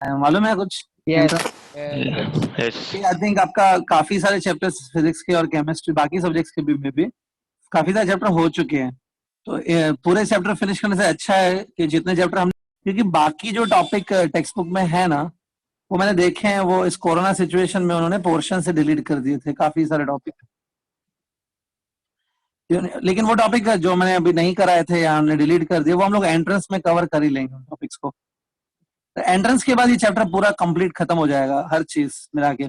मालूम है कुछ? Yes. Yes. आई थिंक आपका काफी सारे चैप्टर्स फिजिक्स के और केमिस्ट्री बाकी सब्जेक्ट्स के भी में भी काफी सारे चैप्टर हो चुके हैं। तो पूरे चैप्टर फिनिश करने से अच्छा है कि जितने चैप्टर हम, क्योंकि बाकी जो टॉपिक टेक्स्ट बुक में है ना, वो मैंने देखे हैं, वो इस कोरोना सिचुएशन में उन्होंने पोर्शन से डिलीट कर दिए थे काफी सारे टॉपिक। लेकिन वो टॉपिक जो मैंने अभी नहीं कराए थे या हमने डिलीट कर दिए, वो हम लोग एंट्रेंस में कवर कर ही लेंगे उन टॉपिक्स को। एंट्रेंस के बाद ये चैप्टर पूरा कंप्लीट खत्म हो जाएगा, हर चीज मिला के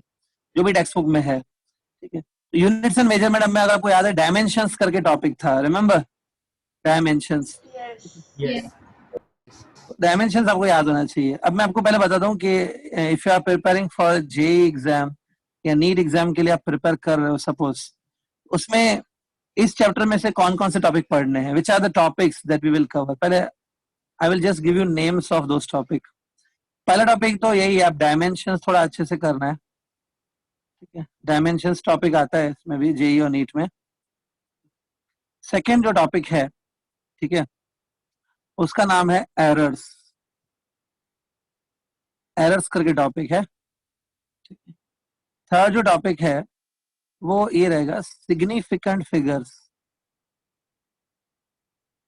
जो भी टेक्स्ट बुक में है। ठीक है, यूनिट्स एंड मेजरमेंट में अगर आपको याद है, डायमेंशंस करके टॉपिक था, रिमेंबर डायमेंशंस? Yes. डायमेंशंस आपको याद होना चाहिए। अब मैं आपको पहले बताता हूँ कि if you are preparing for JEE exam या नीट एग्जाम के लिए आप प्रिपेयर कर रहे हो सपोज, उसमें इस चैप्टर में से कौन कौन से टॉपिक पढ़ने हैं, which are the topics that we will cover. पहले I will just give you names of those topic. पहला टॉपिक तो यही है, आप डायमेंशंस थोड़ा अच्छे से करना है। ठीक है, डायमेंशंस टॉपिक आता है इसमें भी, जेईई और नीट में। सेकेंड जो टॉपिक है, ठीक है, उसका नाम है एरर्स। एरर्स करके टॉपिक है। थर्ड जो टॉपिक है वो ये रहेगा, सिग्निफिकेंट फिगर्स।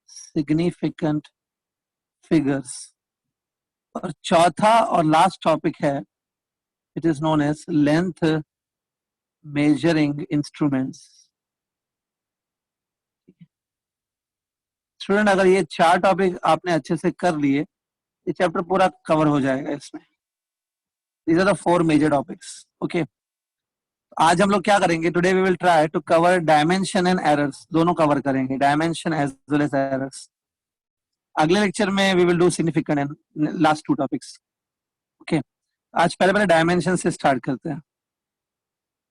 Significant figures. और चौथा और लास्ट टॉपिक है, it is known as length measuring instruments. Student, अगर ये चार टॉपिक आपने अच्छे से कर लिए, ये चैप्टर पूरा कवर हो जाएगा इसमें। These are the 4 major topics. Okay, आज हम लोग क्या करेंगे, today we will try to cover dimension and errors, दोनों कवर करेंगे, dimension as well as errors. अगले लेक्चर में we will do significant and last 2 topics. Okay, आज पहले डायमेंशन से स्टार्ट करते हैं।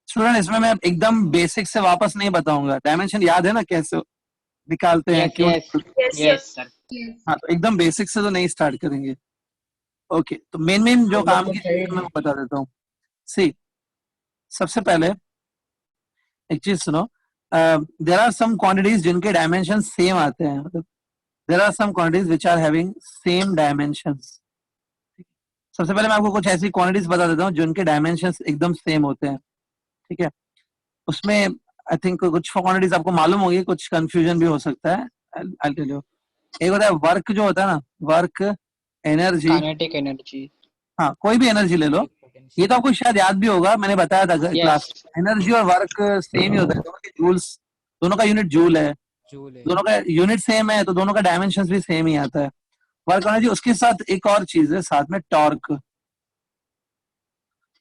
स्टूडेंट, इसमें मैं एकदम बेसिक से वापस नहीं बताऊंगा। डायमेंशन याद है ना कैसे निकालते हैं, क्यों? Yes, sir. हाँ, तो एकदम बेसिक से तो नहीं स्टार्ट करेंगे। ओके, तो मेन जो काम की चीज मैं बता देता हूँ। सी, सबसे पहले एक चीज सुनो, देयर आर सम क्वांटिटीज जिनके डायमेंशन सेम आते हैं, मतलब there are some quantities which are having same dimensions. सबसे पहले मैं आपको कुछ ऐसी क्वांटिटीज बता देता हूँ जिनके डायमेंशंस एकदम सेम होते हैं। ठीक है, उसमें आई थिंक कुछ क्वांटिटीज आपको मालूम होगी, कुछ कंफ्यूजन भी हो सकता है। I tell you. एक होता है वर्क, जो होता है ना, वर्क, एनर्जी, Kinetic energy. हाँ कोई भी एनर्जी ले लो, ये तो आपको शायद याद भी होगा, मैंने बताया था क्लास। एनर्जी और वर्क सेम ही होता है, दोनों के जूल्स, दोनों का यूनिट जूल है, दोनों का यूनिट सेम है, तो दोनों का डायमेंशन भी सेम ही आता है। वर्क एनर्जी, उसके साथ एक और चीज है साथ में, torque.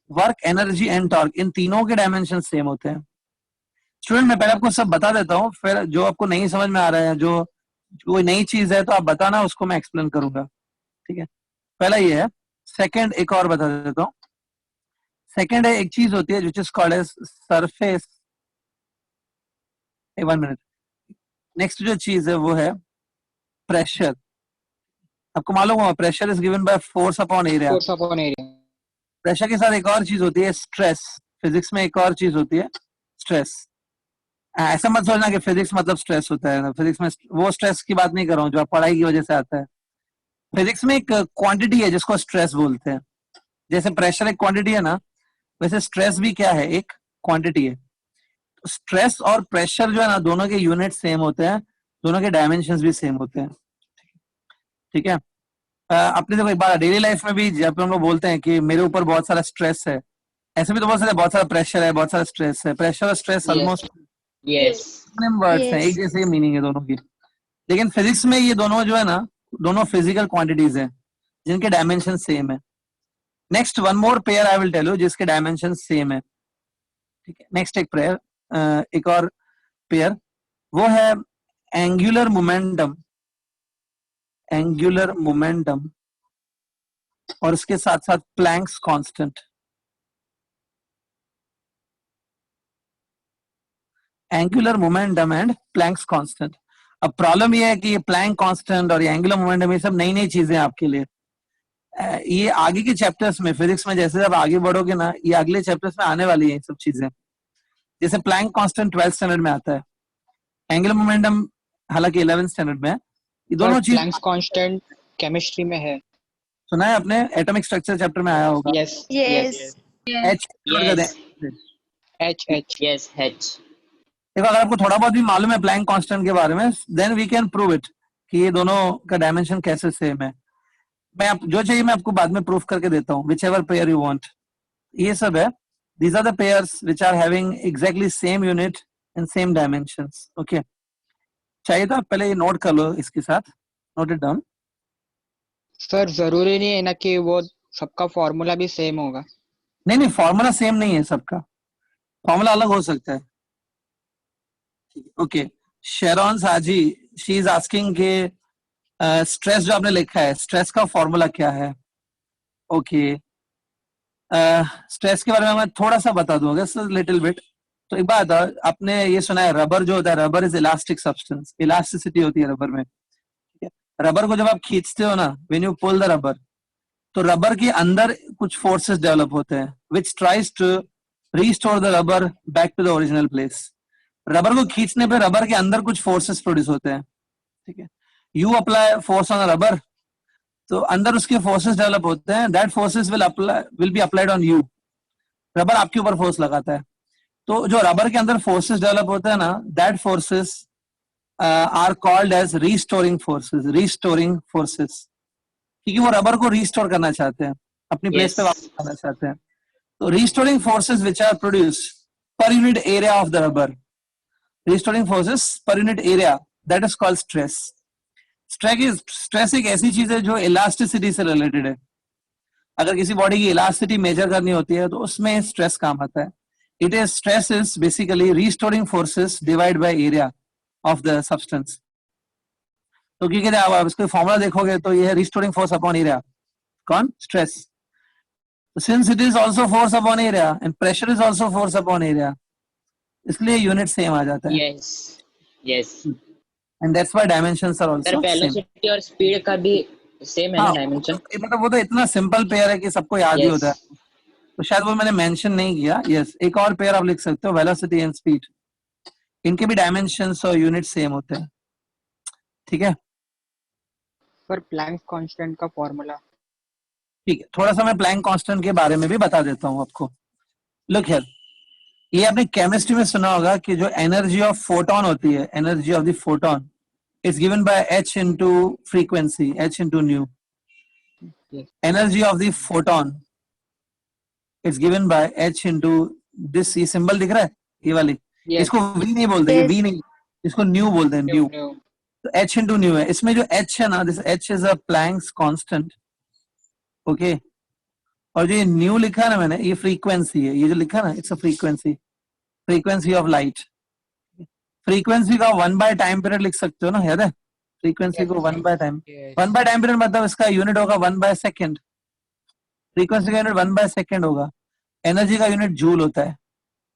Work, energy and torque, इन तीनों के डायमेंशन सेम होते हैं। स्टूडेंट, मैं पहले आपको सब बता देता हूँ, फिर जो आपको नहीं समझ में आ रहा है, जो कोई नई चीज है तो आप बताना, उसको मैं एक्सप्लेन करूंगा। ठीक है, पहला ये है। सेकंड एक और बता देता हूँ। सेकंड है, एक चीज होती है which is called as surface. 1 minute. Next जो चीज है वो है प्रेशर। आपको मालूम होगा, pressure is given by force upon area. Force upon area. Pressure के साथ एक और चीज होती है स्ट्रेस। फिजिक्स में एक और चीज होती है स्ट्रेस। ऐसा मत सोचना कि फिजिक्स मतलब स्ट्रेस होता है। फिजिक्स में वो स्ट्रेस की बात नहीं कर रहा हूँ जो आप पढ़ाई की वजह से आता है। फिजिक्स में एक क्वांटिटी है जिसको स्ट्रेस बोलते हैं। जैसे प्रेशर एक क्वांटिटी है ना, वैसे स्ट्रेस भी क्या है, एक क्वांटिटी है। स्ट्रेस और प्रेशर जो है ना, दोनों के यूनिट सेम होते हैं, दोनों के डायमेंशंस भी सेम होते हैं। ठीक है, अपने देखो एक बार डेली लाइफ में भी जब हम लोग बोलते हैं कि मेरे ऊपर बहुत सारा स्ट्रेस है, ऐसे भी तो बहुत सारा प्रेशर है, बहुत सारा स्ट्रेस है। प्रेशर और स्ट्रेस ऑलमोस्ट Yes. वर्ड्स हैं, एक जैसे मीनिंग है दोनों की। लेकिन फिजिक्स में ये दोनों जो है ना, दोनों फिजिकल क्वांटिटीज हैं जिनके डायमेंशन सेम है। Next one more pair I will tell you जिसके डायमेंशन सेम है। ठीक है, नेक्स्ट एक पेयर, एक और पेयर, वो है एंगुलर मोमेंटम। एंगुलर मोमेंटम और उसके साथ साथ Planck's constant. Angular momentum and Planck's constant. अब प्रॉब्लम ये है कि ये प्लैंक कांस्टेंट और ये एंगुलर मोमेंटम, ये सब नई नई चीजें आपके लिए। ये आगे के चैप्टर्स में, फिजिक्स में जैसे जब आगे बढ़ोगे ना, ये अगले चैप्टर्स में आने वाली है ये सब चीजें। जैसे प्लैंक कांस्टेंट 12th स्टैंडर्ड में आता है, एंगुलर मोमेंटम हालांकि 11th स्टैंडर्ड में है। ये दोनों चीज Planck's constant chemistry में है. सुना है आपने, एटॉमिक स्ट्रक्चर चैप्टर में आया होगा। Yes. Yes. H कर दें। H. Yes. H. देखो अगर आपको थोड़ा बहुत भी मालूम है प्लैंक कांस्टेंट के बारे में, then we can prove it कि ये दोनों का डायमेंशन कैसे सेम है। मैं जो चाहिए मैं आपको बाद में प्रूफ करके देता हूँ, which ever pair you want. ये सब है, these are the pairs which are having exactly same unit and same dimensions. Okay, चाहिए तो आप पहले ये नोट कर लो इसके साथ, नोट इट डाउन। सर जरूरी नहीं है ना कि वो सबका फॉर्मूला भी सेम होगा। नहीं नहीं, फॉर्मूला सेम नहीं है सबका, फॉर्मूला अलग हो सकता है। ओके, शेरॉन साजी, शी इज आस्किंग के स्ट्रेस जो आपने लिखा है, स्ट्रेस का फॉर्मूला क्या है? ओके, स्ट्रेस के बारे में मैं थोड़ा सा बता दूंगा, लिटिल बिट। तो एक बात, आपने ये सुना है रबर जो होता है, rubber is elastic substance, elasticity होती है रबर में। रबर को जब आप खींचते हो ना, when you pull the rubber, तो रबर के अंदर कुछ फोर्सेस डेवलप होते हैं which tries to restore the rubber back to the original place. Rubber को खींचने पे रबर के अंदर कुछ फोर्सेस प्रोड्यूस होते हैं, ठीक है। You apply force on rubber, तो अंदर उसके फोर्सेस डेवलप होते हैं, that forces will be applied on you. Rubber आपके ऊपर फोर्स लगाता है, तो जो रबर के अंदर फोर्सेस डेवलप होते हैं ना, that forces are called as restoring forces, क्योंकि वो रबर को रीस्टोर करना चाहते हैं, अपनी प्लेस पे वापस लाना चाहते हैं। तो restoring forces which are produced per unit area of the rubber, restoring forces per unit area, that is called stress. Stress एक ऐसी चीज है जो इलास्टिसिटी से रिलेटेड है। अगर किसी बॉडी की इलास्टिसिटी मेजर करनी होती है तो उसमें स्ट्रेस काम आता है। It is stress is basically restoring forces divide by area of the substance. तो क्योंकि आप इसका फॉर्मूला देखोगे तो ये है रीस्टोरिंग फोर्स अपॉन एरिया, कौन? Stress. Since it is also force upon area and pressure is also force upon area, इसलिए यूनिट सेम आ जाता है। Yes. Yes. And that's why dimensions are sir also same. Velocity और speed का भी same है ना डायमेंशन? मतलब वो तो इतना सिंपल पेयर है कि सबको याद ही Yes. होता है, तो शायद वो मैंने मेंशन नहीं किया। यस, एक और पेयर आप लिख सकते हो, वेलोसिटी एंड स्पीड, इनके भी डायमेंशंस और यूनिट सेम होते हैं, ठीक है। सर प्लैंक कांस्टेंट का फॉर्मूला। ठीक है, थोड़ा सा मैं प्लैंक कांस्टेंट के बारे में भी बता देता हूँ आपको। लुक हियर, ये आपने केमिस्ट्री में सुना होगा कि जो एनर्जी ऑफ फोटोन होती है, energy of the photon is given bye h into frequency, h into nu. Energy of the photon is given by h into this, ये सिंबल दिख रहा है ये वाली, Yes. इसको v नहीं बोलते, ये Yes. v नहीं, इसको nu बोलते हैं, nu। तो h into nu है, इसमें जो h है ना, this h is a Planck's constant, okay. और जो ये nu लिखा है ना मैंने, ये फ्रीक्वेंसी है, ये जो लिखा है ना, it's a frequency of light. Frequency का 1 बाय टाइम पीरियड लिख सकते हो ना, याद है? फ्रीक्वेंसी को 1 by time, 1 by time period मतलब इसका यूनिट होगा 1 बाय सेकंड। फ्रीक्वेंसी का यूनिट 1 बाय सेकंड होगा, एनर्जी का यूनिट जूल होता है।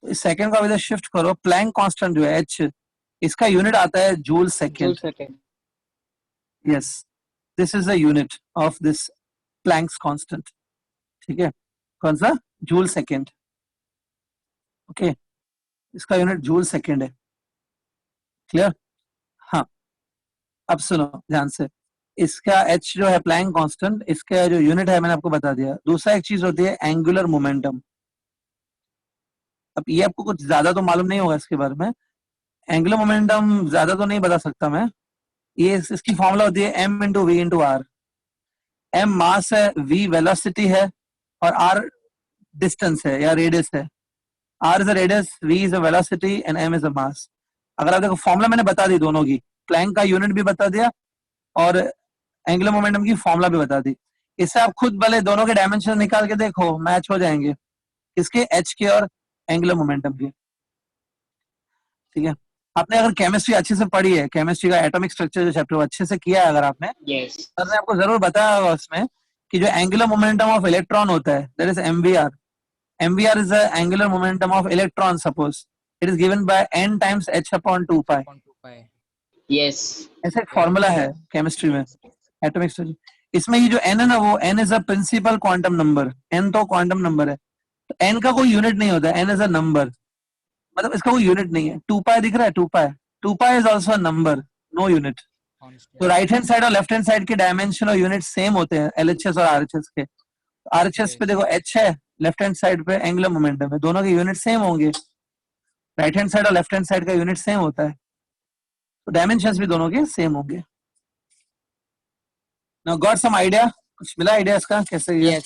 तो इस सेकंड को इधर शिफ्ट करो, प्लैंक कांस्टेंट जो है h, इसका यूनिट आता है joule second. Yes, this is the unit of this Planck's constant, ठीक है। कौन सा? Joule second, okay. इसका यूनिट जूल सेकंड है, क्लियर? हाँ, अब सुनो ध्यान से, इसका h जो है प्लैंक कांस्टेंट, इसका जो यूनिट है मैंने आपको बता दिया। दूसरा एक चीज होती है एंगुलर मोमेंटम। अब ये आपको कुछ ज्यादा तो मालूम नहीं होगा इसके बारे में, एंगुलर मोमेंटम ज्यादा तो नहीं बता सकता मैं। ये इसकी फॉर्मूला होती है m into v into r. m mass है, v वेलोसिटी है, और r डिस्टेंस है या रेडियस है। r is a radius, v is a velocity and m is a mass. अगर आप देखो फॉर्मूला मैंने बता दी दोनों की, प्लैंक का यूनिट भी बता दिया और एंगुलर मोमेंटम की फॉर्मूला भी बता दी। इससे आप खुद भले दोनों के डायमेंशन निकाल के देखो, मैच हो जाएंगे, इसके h के और एंगुलर मोमेंटम के, ठीक है। आपने अगर केमिस्ट्री अच्छे से पढ़ी है, केमिस्ट्री का एटॉमिक स्ट्रक्चर जो चैप्टर अच्छे से किया है अगर आपने, Yes. सर ने आपको जरूर बताया होगा उसमें कि जो एंगुलर मोमेंटम ऑफ इलेक्ट्रॉन होता है, that is mvr. Mvr is the angular momentum of electron, suppose it is given bye n times h upon 2 pi. Yes. ऐसा एक फॉर्मूला है केमिस्ट्री में, एटॉमिक स्ट्रक्चर। इसमें ये जो n है ना, वो n is a principal quantum number. n तो क्वांटम नंबर है, तो n का कोई यूनिट नहीं होता, n इज अ नंबर, मतलब इसका कोई यूनिट नहीं है। 2 पाई दिख रहा है, 2 pi is also a number, no unit. तो राइट हैंड साइड और लेफ्ट हैंड साइड के डायमेंशन और यूनिट सेम होते हैं एलएचएस और आरएचएस के। आरएचएस पे देखो एच है, लेफ्ट हैंड साइड पे एंगुलर मोमेंटम है, दोनों के यूनिट सेम होंगे। राइट हैंड साइड और लेफ्ट हैंड साइड का यूनिट सेम होता है, तो डायमेंशंस भी दोनों के सेम होंगे। नाउ गॉट सम आइडिया, कुछ मिला आइडिया इसका कैसे ये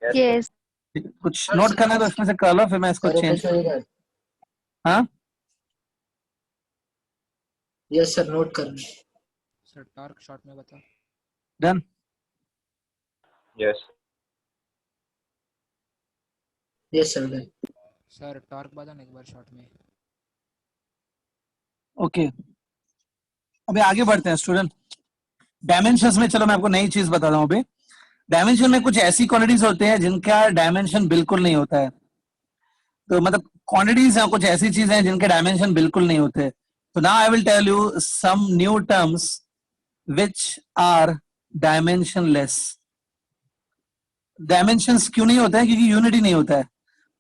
Yes. Yes. कुछ नोट करना है तो इसमें से कर लो, फिर मैं इसको चेंज। हाँ यस सर, नोट कर रहे हैं। सर टॉर्क शॉर्ट में बता। Done. Yes. Yes sir, done. Sir torque बता ना एक बार शॉर्ट में। ओके अभी आगे बढ़ते हैं स्टूडेंट। डायमेंशंस में चलो मैं आपको नई चीज बता रहा हूँ। अभी डायमेंशन में कुछ ऐसी क्वांटिटीज होते हैं जिनका डायमेंशन बिल्कुल नहीं होता है। तो मतलब क्वांटिटीज हैं, कुछ ऐसी चीजें हैं जिनके डायमेंशन बिल्कुल नहीं होते। तो now I will tell you some new terms which are dimensionless. Dimensions क्यों नहीं होते हैं? क्योंकि यूनिट ही नहीं होता है।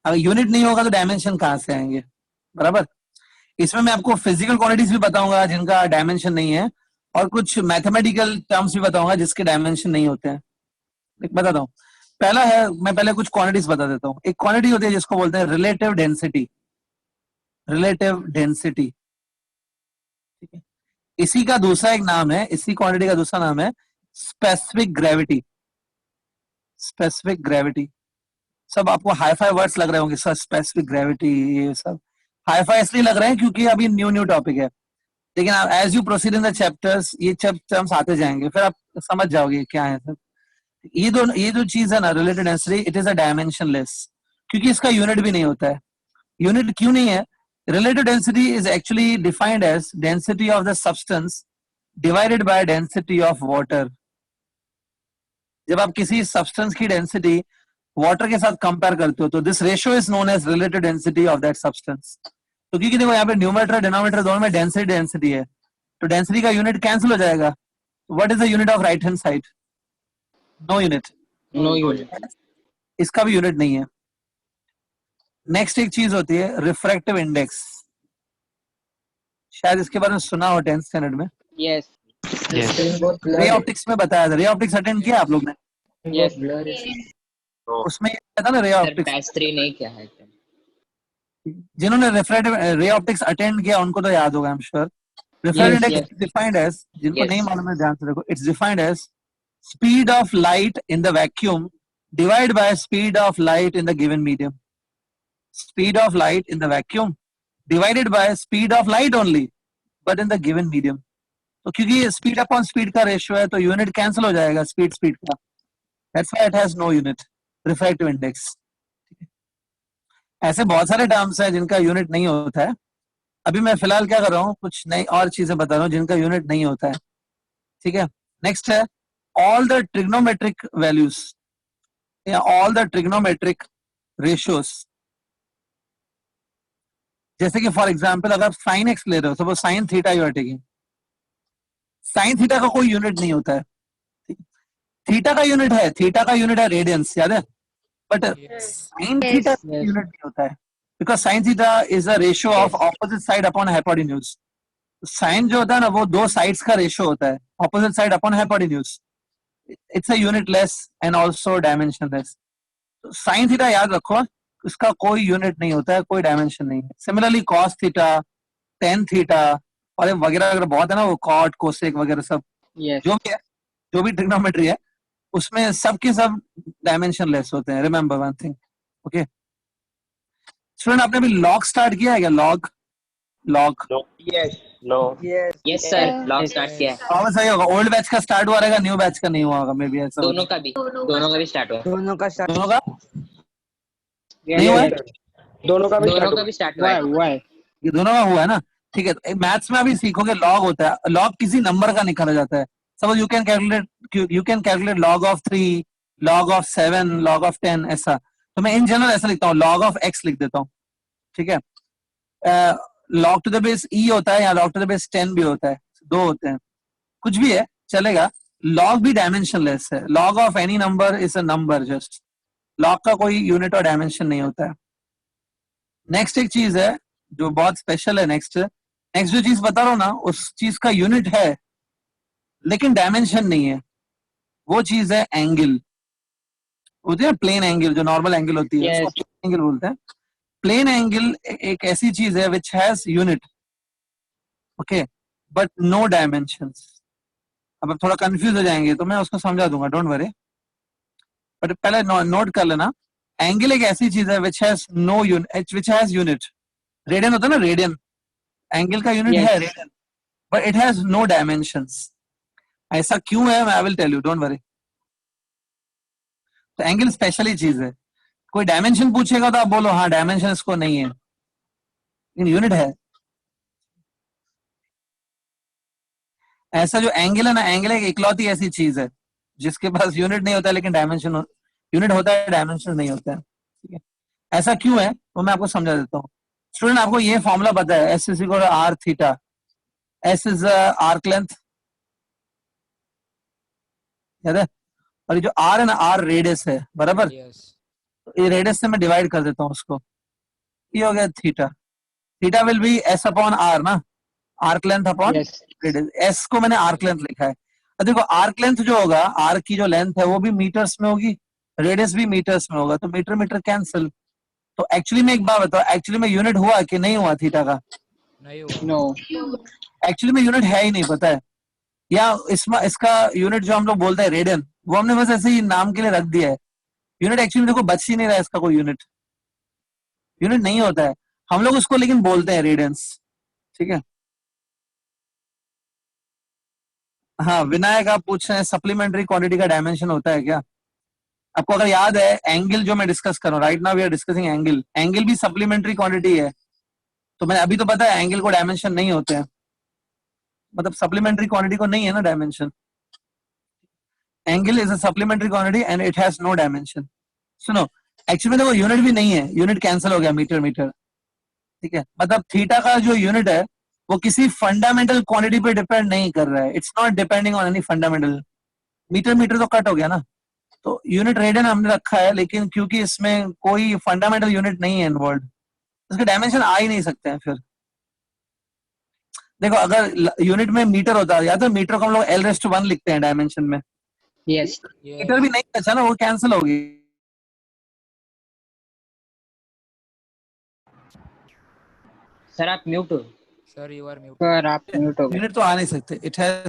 अगर यूनिट नहीं होगा तो डायमेंशन कहां से आएंगे, बराबर। इसमें मैं आपको फिजिकल क्वांटिटीज भी बताऊंगा जिनका डायमेंशन नहीं है, और कुछ मैथमेटिकल टर्म्स भी बताऊंगा जिसके डायमेंशन नहीं होते हैं। एक बताता हूँ। पहला है, मैं पहले कुछ क्वांटिटीज बता देता हूँ। एक क्वांटिटी होती है जिसको बोलते हैं रिलेटिव डेंसिटी। रिलेटिव डेंसिटी, ठीक है। इसी का दूसरा एक नाम है, इसी क्वांटिटी का दूसरा नाम है स्पेसिफिक ग्रेविटी। स्पेसिफिक ग्रेविटी, सब आपको हाई-फाई वर्ड्स लग रहे होंगे सर, स्पेसिफिक ग्रेविटी, ये सब हाई-फाई इसलिए लग रहे हैं क्योंकि अभी न्यू टॉपिक है। लेकिन as you proceed in the chapters ये टर्म्स आते जाएंगे, फिर आप समझ जाओगे क्या है सर। ये जो चीज है ना related density, it is a dimensionless, क्योंकि इसका यूनिट भी नहीं होता है। यूनिट क्यों नहीं है? Relative density is actually defined as density of the substance divided by density of water. जब आप किसी सब्सटेंस की डेंसिटी वाटर के साथ कंपेयर करते हो तो this ratio is known as relative density of that substance. तो क्योंकि देखो यहाँ पे न्यूमरेटर डिनोमिनेटर दोनों में डेंसिटी है, तो डेंसिटी का यूनिट कैंसिल हो जाएगा। What is the unit of right hand side? No unit. No unit. इसका भी यूनिट नहीं है। नेक्स्ट एक चीज होती है रिफ्रैक्टिव इंडेक्स। शायद इसके बारे में सुना हो 10th स्टैंडर्ड में। Yes. Yes. स्क्रीन बहुत ब्लर रे है। ऑप्टिक्स में बताया था। रे ऑप्टिक्स अटेंड किया आप लोग ने? Yes. ब्लर है। उसमें ये कहता ना रे Sir, ऑप्टिक्स, batch 3 नहीं क्या है? जिन्होंने रिफ्रैक्टिव रे ऑप्टिक्स अटेंड किया उनको तो याद होगा, I am sure. Refractive Yes, index defined as, जिनको Yes. नहीं मालूम है ध्यान से देखो, it's defined as speed of light in the vacuum divide by speed of light in the given medium. Speed of light in the vacuum divided by speed of light only but in the given medium. तो क्योंकि speed upon speed का ratio है तो unit cancel हो जाएगा speed का। That's why it has no unit, refractive index. ऐसे बहुत सारे टर्म्स हैं जिनका यूनिट नहीं होता है। अभी मैं फिलहाल क्या कर रहा हूँ, कुछ नई और चीजें बता रहा हूँ जिनका यूनिट नहीं होता है, ठीक है। नेक्स्ट है ऑल द ट्रिग्नोमेट्रिक वैल्यूज या ऑल द ट्रिग्नोमेट्रिक रेशियोज। जैसे कि फॉर एग्जांपल अगर आप साइन एक्स ले रहे हो, suppose sine theta you are taking, sine theta का कोई यूनिट नहीं होता है। थीटा का यूनिट है, थीटा का यूनिट है रेडियंस, याद है, but sine Yes. Theta unit नहीं होता है because sine theta is a ratio of opposite side upon hypotenuse. Sine जो होता है ना वो दो साइड्स का रेशियो होता है, opposite side upon hypotenuse. It's a unitless and also dimensionless. Sine theta याद रखो, इसका कोई यूनिट नहीं होता है, कोई डायमेंशन नहीं है। Similarly cos theta, tan theta और ये वगैरह वगैरह बहुत है ना, वो कॉट कोसेक वगैरह सब Yes. जो भी है, जो भी ट्रिग्नोमेट्री है उसमें सबके सब डायमेंशनलेस होते हैं। Remember one thing, okay student. आपने अभी लॉग स्टार्ट किया है क्या? Log Yes. No. Yes sir. Log start किया है। हाँ सही होगा। ओल्ड बैच का स्टार्ट हुआ रहेगा, न्यू बैच का नहीं हुआ होगा, मे बी ऐसा दोनों का भी start हुआ है। दोनों का start दोनों का नहीं हुआ है? दोनों का दोनों का भी start हुआ है। हुआ है। ये दोनों का हुआ है ना, ठीक है। मैथ्स में अभी सीखोगे लॉग होता है, लॉग किसी नंबर का निकाला जाता है। Suppose you can calculate log of 3, log of 7, log of 10 ऐसा। तो मैं इन जनरल ऐसा लिखता हूँ, log of x लिख देता हूँ, ठीक है। log to the base e होता है या log to the base 10 भी होता है, दो होते हैं, कुछ भी है चलेगा। log भी डायमेंशनलेस है। log of any number is a number just। log का कोई यूनिट और डायमेंशन नहीं होता है। नेक्स्ट एक चीज है जो बहुत स्पेशल है। नेक्स्ट जो चीज बता रहा हूं ना, उस चीज का यूनिट है लेकिन डायमेंशन नहीं है। वो चीज है एंगल, होती है प्लेन एंगल, जो नॉर्मल एंगल होती है Yes. उसको प्लेन एंगल बोलते हैं। प्लेन एंगल एक ऐसी चीज है which has unit, okay, but no dimensions. अब आप थोड़ा कंफ्यूज हो जाएंगे तो मैं उसको समझा दूंगा, डोंट वरी, बट पहले नोट कर लेना। एंगल एक ऐसी चीज है which has no unit, which has unit. Radian होता है ना, रेडियन एंगल का यूनिट Yes. है radian, but it has no dimensions. ऐसा क्यों है, मैं I will tell you, don't worry. तो एंगल स्पेशली चीज है। कोई डायमेंशन पूछेगा तो आप बोलो हाँ डायमेंशन इसको नहीं है, लेकिन यूनिट है। ऐसा जो एंगल है ना, एंगल एक इकलौती ऐसी चीज है जिसके पास यूनिट नहीं होता है लेकिन डायमेंशन, यूनिट होता है डायमेंशन नहीं होता है, ठीक है। ऐसा क्यों है वो मैं आपको समझा देता हूँ। स्टूडेंट आपको ये फॉर्मूला पता है, s is equal to r theta, s is arc length, याद है? और ये जो आर है ना, आर रेडियस है, बराबर। Yes. तो ये रेडियस से मैं डिवाइड कर देता हूँ उसको, ये हो गया theta. Theta will be S upon R ना, arc length upon Yes. Radius. S को मैंने आर्क लेंथ लिखा है। अब देखो आर्क लेंथ जो होगा, आर्क की जो लेंथ है वो भी मीटर्स में होगी, रेडियस भी मीटर्स में होगा, तो मीटर मीटर कैंसिल। तो एक्चुअली में एक बात बताओ, एक्चुअली में यूनिट हुआ कि नहीं हुआ थीटा का? No. एक्चुअली में यूनिट है ही नहीं, पता है? या इसमें इसका यूनिट जो हम लोग बोलते हैं रेडियन, वो हमने बस ऐसे ही नाम के लिए रख दिया है। यूनिट एक्चुअली देखो बच ही नहीं रहा है इसका, कोई यूनिट यूनिट नहीं होता है। हम लोग उसको लेकिन बोलते हैं रेडियंस, ठीक है। हाँ विनायक आप पूछ रहे हैं सप्लीमेंट्री क्वांटिटी का डायमेंशन होता है क्या? आपको अगर याद है एंगल जो मैं डिस्कस कर रहा हूँ, right now we are discussing angle, angle भी सप्लीमेंट्री क्वांटिटी है। तो मैंने अभी तो पता है एंगल को डायमेंशन नहीं होते हैं, मतलब सप्लीमेंट्री क्वांटिटी को नहीं है ना dimension. Angle is a supplementary quantity and it has no dimension. सुनो, एक्चुअली में देखो यूनिट भी नहीं है, यूनिट कैंसिल हो गया, मीटर मीटर, ठीक है। मतलब थीटा का जो यूनिट है वो किसी फंडामेंटल क्वांटिटी पे डिपेंड नहीं कर रहा है, it's not depending on any fundamental. Metre metre तो कट हो गया ना, तो यूनिट रेडियन हमने रखा है, लेकिन क्योंकि इसमें कोई फंडामेंटल यूनिट नहीं है इन्वॉल्व, उसके डायमेंशन आ ही नहीं सकते हैं। फिर देखो अगर यूनिट में मीटर होता या तो मीटर को हम लोग एल रेस टू 1 लिखते हैं डायमेंशन में, Yes. मीटर भी नहीं बचा ना, वो कैंसिल होगी। सर आप म्यूट हो। Sir, आप mute हो गए. यूनिट तो आ नहीं सकते, इट हैज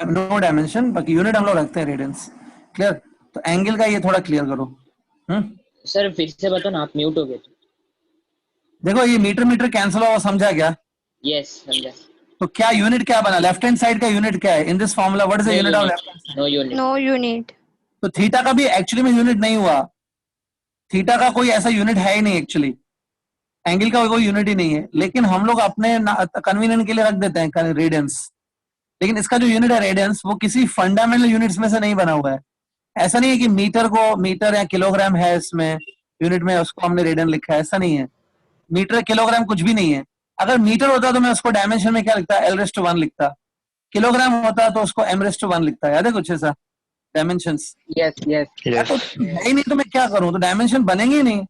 नो डायमेंशन, बाकी यूनिट हम लोग रखते हैं रेडियंस। क्लियर? तो एंगल का ये थोड़ा क्लियर करो। सर फिर से बताओ ना, आप म्यूट हो गए थे। देखो ये मीटर मीटर कैंसिल हुआ, समझा क्या? यस समझा। तो क्या यूनिट क्या बना, लेफ्ट हैंड साइड का यूनिट क्या है in this formula? What is the unit of left hand side? No unit. No unit. तो थीटा का भी एक्चुअली में यूनिट नहीं हुआ, थीटा का कोई ऐसा यूनिट है ही नहीं एक्चुअली, एंगल का कोई यूनिट ही नहीं है, लेकिन हम लोग अपने कन्वीनियंट के लिए रख देते हैं रेडियंस। लेकिन इसका जो यूनिट है रेडियंस, वो किसी फंडामेंटल यूनिट्स में से नहीं बना हुआ है। ऐसा नहीं है कि मीटर को मीटर या किलोग्राम है इसमें यूनिट में, उसको हमने रेडियन लिखा है, ऐसा नहीं है। मीटर किलोग्राम कुछ भी नहीं है। अगर मीटर होता तो मैं उसको डायमेंशन में क्या लिखता, एल रेस टू 1 लिखता। किलोग्राम होता तो उसको एम रेस टू 1 लिखता। याद है कुछ ऐसा डायमेंशंस? Yes. Yes. Yes. तो है ही नहीं तो मैं क्या करूं, तो डायमेंशन बनेंगे ही नहीं।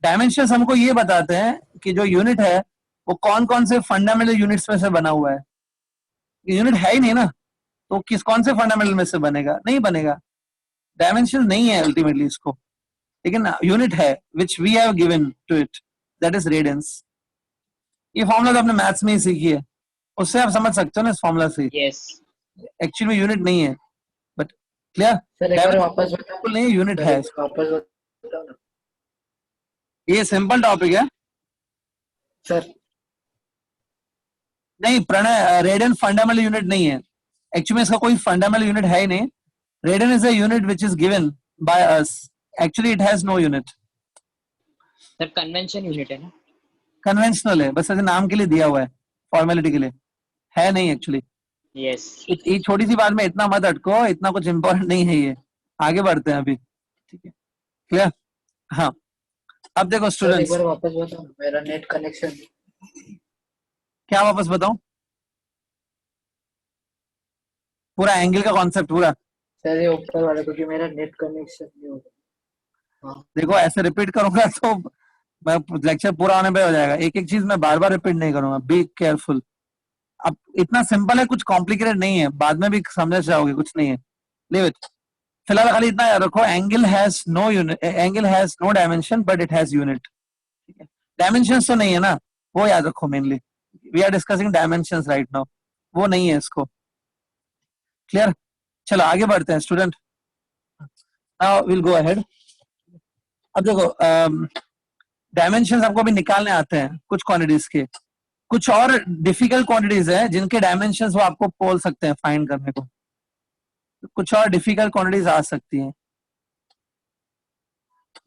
डायमेंशंस हमको ये बताते हैं कि जो यूनिट है वो कौन कौन से फंडामेंटल यूनिट्स में से बना हुआ है। यूनिट है ही नहीं ना, तो किस कौन से फंडामेंटल में से बनेगा? नहीं बनेगा। डायमेंशन नहीं है अल्टीमेटली इसको, लेकिन यूनिट है which we have given to it, that is radians. ये फॉर्मूला तो आपने मैथ्स में ही सीखी है, उससे आप समझ सकते हो ना इस फॉर्मूला से। यस एक्चुअली यूनिट नहीं है, बट क्लियर? सर एक बार वापस बताओ। बिल्कुल नहीं, यूनिट सर, है। एक बार वापस बताओ ना ये सिंपल टॉपिक है। सर। नहीं प्रणय, रेडियन फंडामेंटल यूनिट नहीं है एक्चुअली, इसका कोई फंडामेंटल यूनिट है ही नहीं। Radian is a unit which is given by us, actually it has no unit. Sir convention unit है ना। कन्वेंशनल है, बस ऐसे नाम के लिए दिया हुआ है, फॉर्मेलिटी के लिए, है नहीं एक्चुअली। यस ये छोटी सी बात में इतना मत अटको, इतना कुछ इंपॉर्टेंट नहीं है ये। आगे बढ़ते हैं अभी, ठीक है? क्लियर? हाँ अब देखो सर एक स्टूडेंट्स, बार वापस बताओ ना, मेरा नेट कनेक्शन। क्या वापस बताऊं? पूरा एंगल का कॉन्सेप्ट पूरा सर ये ऊपर वाले, क्योंकि मेरा नेट कनेक्शन नहीं हो रहा। देखो, ऐसे रिपीट करूंगा तो मैं लेक्चर पूरा होने पे हो जाएगा। एक एक चीज मैं बार बार रिपीट नहीं करूंगा, बी केयरफुल। अब इतना सिंपल है, कुछ कॉम्प्लिकेटेड नहीं है, बाद में भी समझ जाओगे, कुछ नहीं है, लीव इट। फिलहाल खाली इतना याद रखो, angle has no unit, angle has no dimension but it has unit. ठीक है, डायमेंशंस तो नहीं है ना, वो याद रखो mainly, we are discussing dimensions right now, वो नहीं है इसको। क्लियर? चलो आगे बढ़ते हैं student, now will go ahead. अब देखो डायमेंशंस आपको अभी निकालने आते हैं कुछ क्वांटिटीज के, कुछ और डिफिकल्ट क्वांटिटीज है जिनके डायमेंशंस वो आपको बोल सकते हैं फाइंड करने को, कुछ और डिफिकल्ट क्वांटिटीज आ सकती हैं।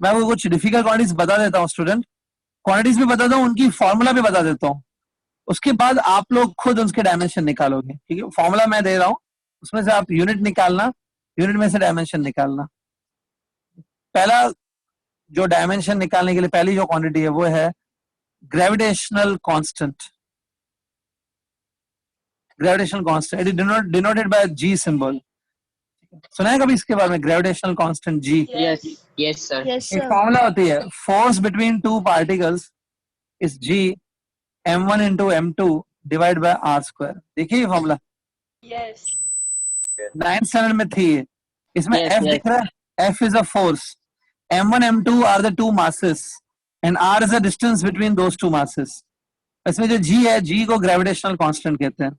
मैं वो कुछ डिफिकल्ट क्वांटिटीज बता देता हूँ स्टूडेंट, क्वांटिटीज भी बता दूं, उनकी फॉर्मूला भी बता देता हूँ, उसके बाद आप लोग खुद उसके डायमेंशन निकालोगे। ठीक है, फॉर्मूला मैं दे रहा हूँ, उसमें से आप यूनिट निकालना, यूनिट में से डायमेंशन निकालना। पहला जो डायमेंशन निकालने के लिए पहली जो क्वांटिटी है वो है gravitational constant. Gravitational constant it is denoted by G symbol. सुना है कभी इसके बारे में, gravitational constant G? Yes. Yes, sir. Yes, एक sir. फॉर्मूला होती है, force between two particles is G m1 into m2 divide by r square. देखिए ये फॉर्मूला Yes. 9th स्टैंडर्ड में थी ये। इसमें Yes, f yes. दिख रहा है, f is a force, m1 m2 are the two masses and r is the distance between those two masses। इसमें जो g है, g को ग्रेविटेशनल कांस्टेंट कहते हैं।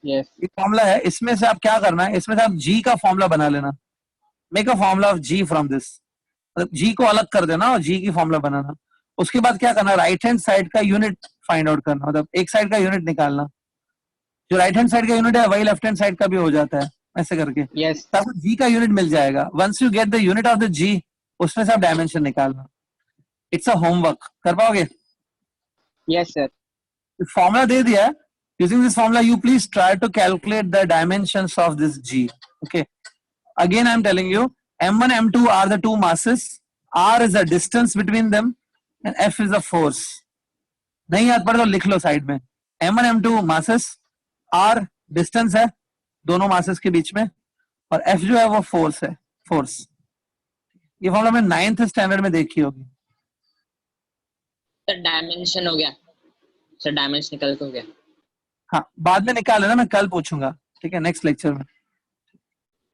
Yes. ये फॉर्मूला है, इसमें से आप क्या करना है, इसमें से आप g का फॉर्मूला बना लेना, make a formula of g from this, मतलब g को अलग कर देना और g की फॉर्मूला बनाना। उसके बाद क्या करना, राइट हैंड साइड का यूनिट फाइंड आउट करना, मतलब एक साइड का यूनिट निकालना, जो राइट हैंड साइड का यूनिट है वही लेफ्ट हैंड साइड का भी हो जाता है, ऐसे करके Yes. तो आपको जी का यूनिट मिल जाएगा। Once you get the unit of the G, उसमें से आप डायमेंशन निकालना। इट्स अ होमवर्क, कर पाओगे? Yes, sir. फॉर्मूला दे दिया है, using this formula you please try to calculate the dimensions of this G. Okay, again I am telling you, m1 m2 are the two masses, r is a distance between them and f is a force। नहीं याद पड़े तो लिख लो side में, m1 m2 masses, r distance है दोनों masses के बीच में, और f जो है वो फोर्स है, फोर्स। ये फॉर्मूला में 9th स्टैंडर्ड में देखी होगी। सर डायमेंशन हो गया, सर डायमेंशन निकल के हो गया। हाँ, बाद में निकाल लेना, मैं कल पूछूंगा, ठीक है, नेक्स्ट लेक्चर में।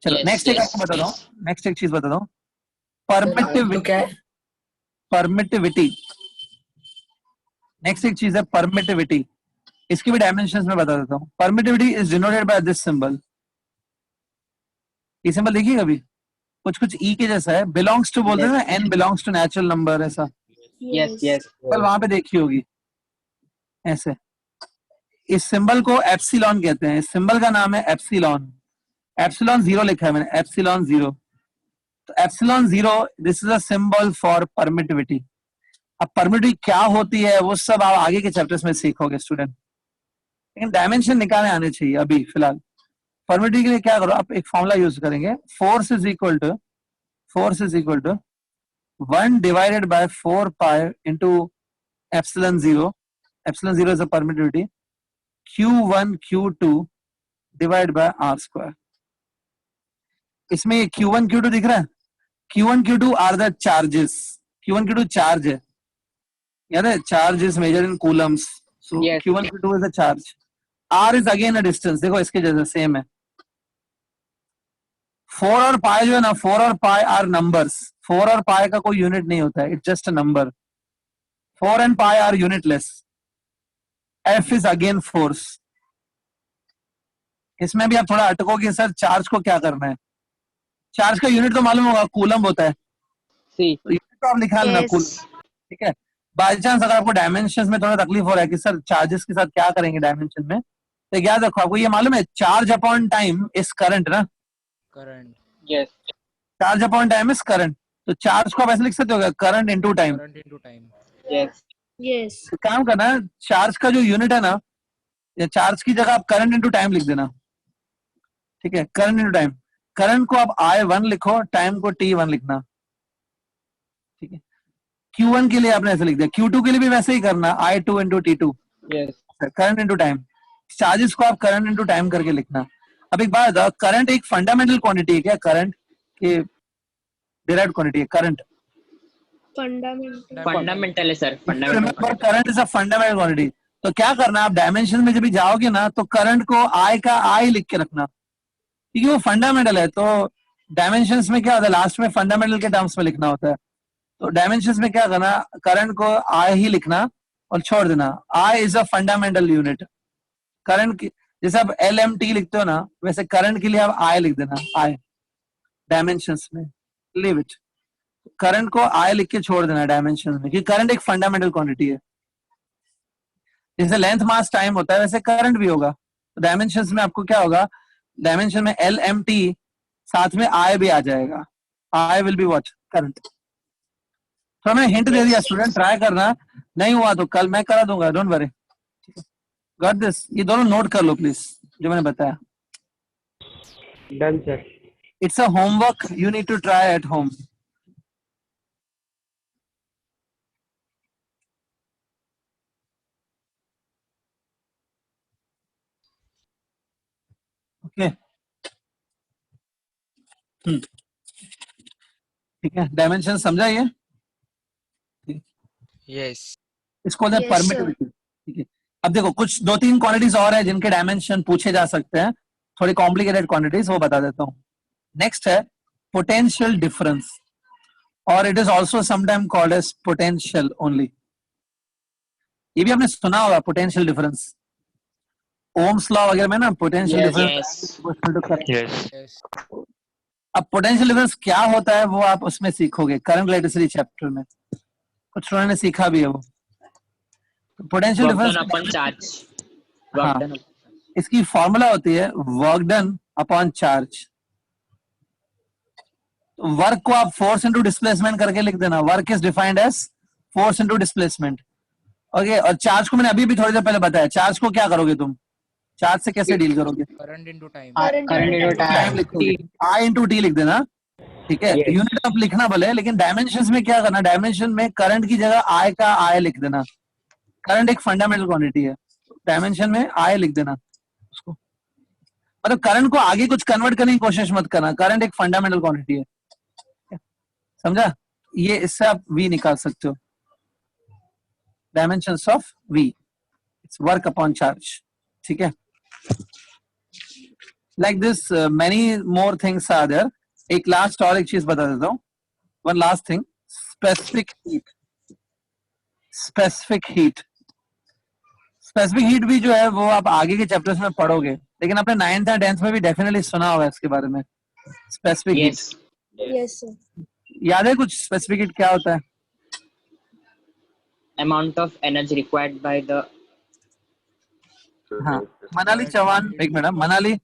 चलो Yes, नेक्स्ट एक yes, आपको बताता हूँ, yes. नेक्स्ट एक चीज बताता हूँ, तो क्या है? परमिटिविटी। नेक्स्ट एक चीज है परमिटिविटी, इसकी भी डायमेंशंस में बता देता हूँ। Permittivity is denoted by this symbol. ये सिंबल देखिए कभी, कुछ कुछ ई के जैसा है, बिलोंग्स टू बोलते हैं ना, n belongs to natural number, ऐसा Yes. Yes. कल वहां पे देखी होगी ऐसे। इस सिंबल को एप्सिलॉन कहते हैं, इस सिंबल का नाम है एप्सिलॉन। एप्सिलॉन जीरो लिखा है मैंने, एप्सिलॉन जीरो। तो epsilon zero, this is a symbol for permittivity. अब परमिटिविटी क्या होती है वो सब आप आगे के चैप्टर्स में सीखोगे स्टूडेंट, लेकिन डायमेंशन निकालने आने चाहिए अभी फिलहाल। परमिटिविटी के लिए क्या करो, आप एक फॉर्मूला यूज करेंगे, force is equal to 1 divided by 4 pi into epsilon 0. Epsilon 0 is a permittivity. Q1 Q2 divided by R square. इसमें ये Q1 Q2 दिख रहा है, Q1 Q2 are the charges. Q1 Q2 charge है, याद है, charge is measured in coulombs. So Yes. Q1 Q2 is a charge. R is again a distance, देखो इसके जैसे सेम है। 4 और पाई जो है ना, 4 और पाई आर नंबर्स। 4 और पाई का कोई यूनिट नहीं होता है, it's just a number. 4 and pi are unitless. F is again force. इसमें भी आप थोड़ा अटकोगे, सर चार्ज को क्या करना है, चार्ज का यूनिट तो मालूम होगा, कूलम होता है, C. तो यूनिट तो आप निकाल लेना, Yes. कूलम। ठीक है, बाई चांस अगर आपको डायमेंशन में थोड़ा तकलीफ हो रहा है कि सर चार्जेस के साथ क्या करेंगे डायमेंशन में, तो याद रखो, आपको ये मालूम है, charge upon time is current ना, current Yes. Charge upon time is current. तो चार्ज को आप ऐसे लिख सकते हो, current into time. current into time Yes. Yes. तो काम करना है, चार्ज का जो यूनिट है ना, या चार्ज की जगह आप करंट इनटू टाइम लिख देना। ठीक है, करंट इनटू टाइम, करंट को आप I1 लिखो, टाइम को T1 लिखना। ठीक है, Q1 के लिए आपने ऐसे लिख दिया, Q2 के लिए भी वैसे ही करना, I2 into T2, Yes. Current into time. Charges को आप करंट इनटू टाइम करके लिखना। अब एक बात बताओ, करंट एक फंडामेंटल क्वांटिटी है क्या? करंट की डिराइव्ड क्वांटिटी है करंट। Fundamental. फंडामेंटल है sir, fundamental. Current is a fundamental quantity. तो क्या करना, आप डायमेंशन में जब भी जाओगे ना तो करंट को आई का आई लिख के रखना, क्योंकि वो फंडामेंटल है। तो डायमेंशंस में क्या होता है, लास्ट में फंडामेंटल के टर्म्स में लिखना होता है। तो डायमेंशंस में क्या करना, करंट को आई ही लिखना और छोड़ देना। I is a fundamental unit. Current की जैसे आप LMT लिखते हो ना, वैसे करंट के लिए आप आई लिख देना, आई डायमेंशंस में, लीव इट। करंट को आई लिख के छोड़ देना डायमेंशन में, क्योंकि करंट एक फंडामेंटल क्वांटिटी है। जैसे लेंथ मास टाइम होता है वैसे करंट भी होगा। तो डायमेंशंस में आपको क्या होगा, डायमेंशन में LMT साथ में आई भी आ जाएगा, I will be what, current. तो मैं हिंट दे दिया स्टूडेंट, ट्राई करना, नहीं हुआ तो कल मैं करा दूंगा, डोंट वरी। Got this? ये दोनों नोट कर लो प्लीज जो मैंने बताया। Done, sir. It's a homework, you need to try at home. Okay ठीक है, डायमेंशन समझा ये? Yes. इसको Yes, परमिटिविटी। ठीक है, अब देखो कुछ 2-3 क्वांटिटीज और है जिनके डायमेंशन पूछे जा सकते हैं, थोड़ी कॉम्प्लिकेटेड क्वांटिटीज, वो बता देता हूँ। नेक्स्ट है पोटेंशियल डिफरेंस, और it is also sometime called as potential only. ये भी आपने सुना होगा, पोटेंशियल डिफरेंस, ओम्स लॉ वगैरह में ना, potential Yes, difference. Yes. Yes. अब पोटेंशियल डिफरेंस क्या होता है वो आप उसमें सीखोगे, करंट इलेक्ट्रिसिटी चैप्टर में, कुछ स्टूडेंट ने सीखा भी है वो। Potential work done difference, upon charge. हाँ, Work done. इसकी फॉर्मूला होती है work done upon charge. Work को आप फोर्स इंटू डिस्प्लेसमेंट करके लिख देना, work is defined as force into displacement. Okay, और चार्ज को मैंने अभी भी थोड़ी देर पहले बताया, चार्ज को क्या करोगे तुम, चार्ज से कैसे डील करोगे, Current into time. current into time time. लिखोगे, आई इंटू टी लिख देना, ठीक है। Yes. यूनिट ऑफ लिखना भले, लेकिन डायमेंशन में क्या करना, डायमेंशन में करंट की जगह आई का आई लिख देना। करंट एक फंडामेंटल क्वांटिटी है, डायमेंशन में आई लिख देना उसको। मतलब करंट को आगे कुछ कन्वर्ट करने की कोशिश मत करना, करंट एक फंडामेंटल क्वांटिटी है, समझा? ये इससे आप V निकाल सकते हो, dimensions of V, it's work upon charge, ठीक है। Like this many more things are there. एक लास्ट और एक चीज बता देता हूँ, one last thing, specific heat. Specific heat, specific heat भी जो है वो आप आगे के चैप्टर्स में पढ़ोगे, लेकिन आपने 9th और 10th में भी डेफिनेटली सुना होगा इसके बारे में, specific heat. Yes. Yes, sir. याद है कुछ स्पेसिफिक हीट क्या होता है? Amount of energy required by the. हाँ, मनाली चौहान, एक मिनट, मनाली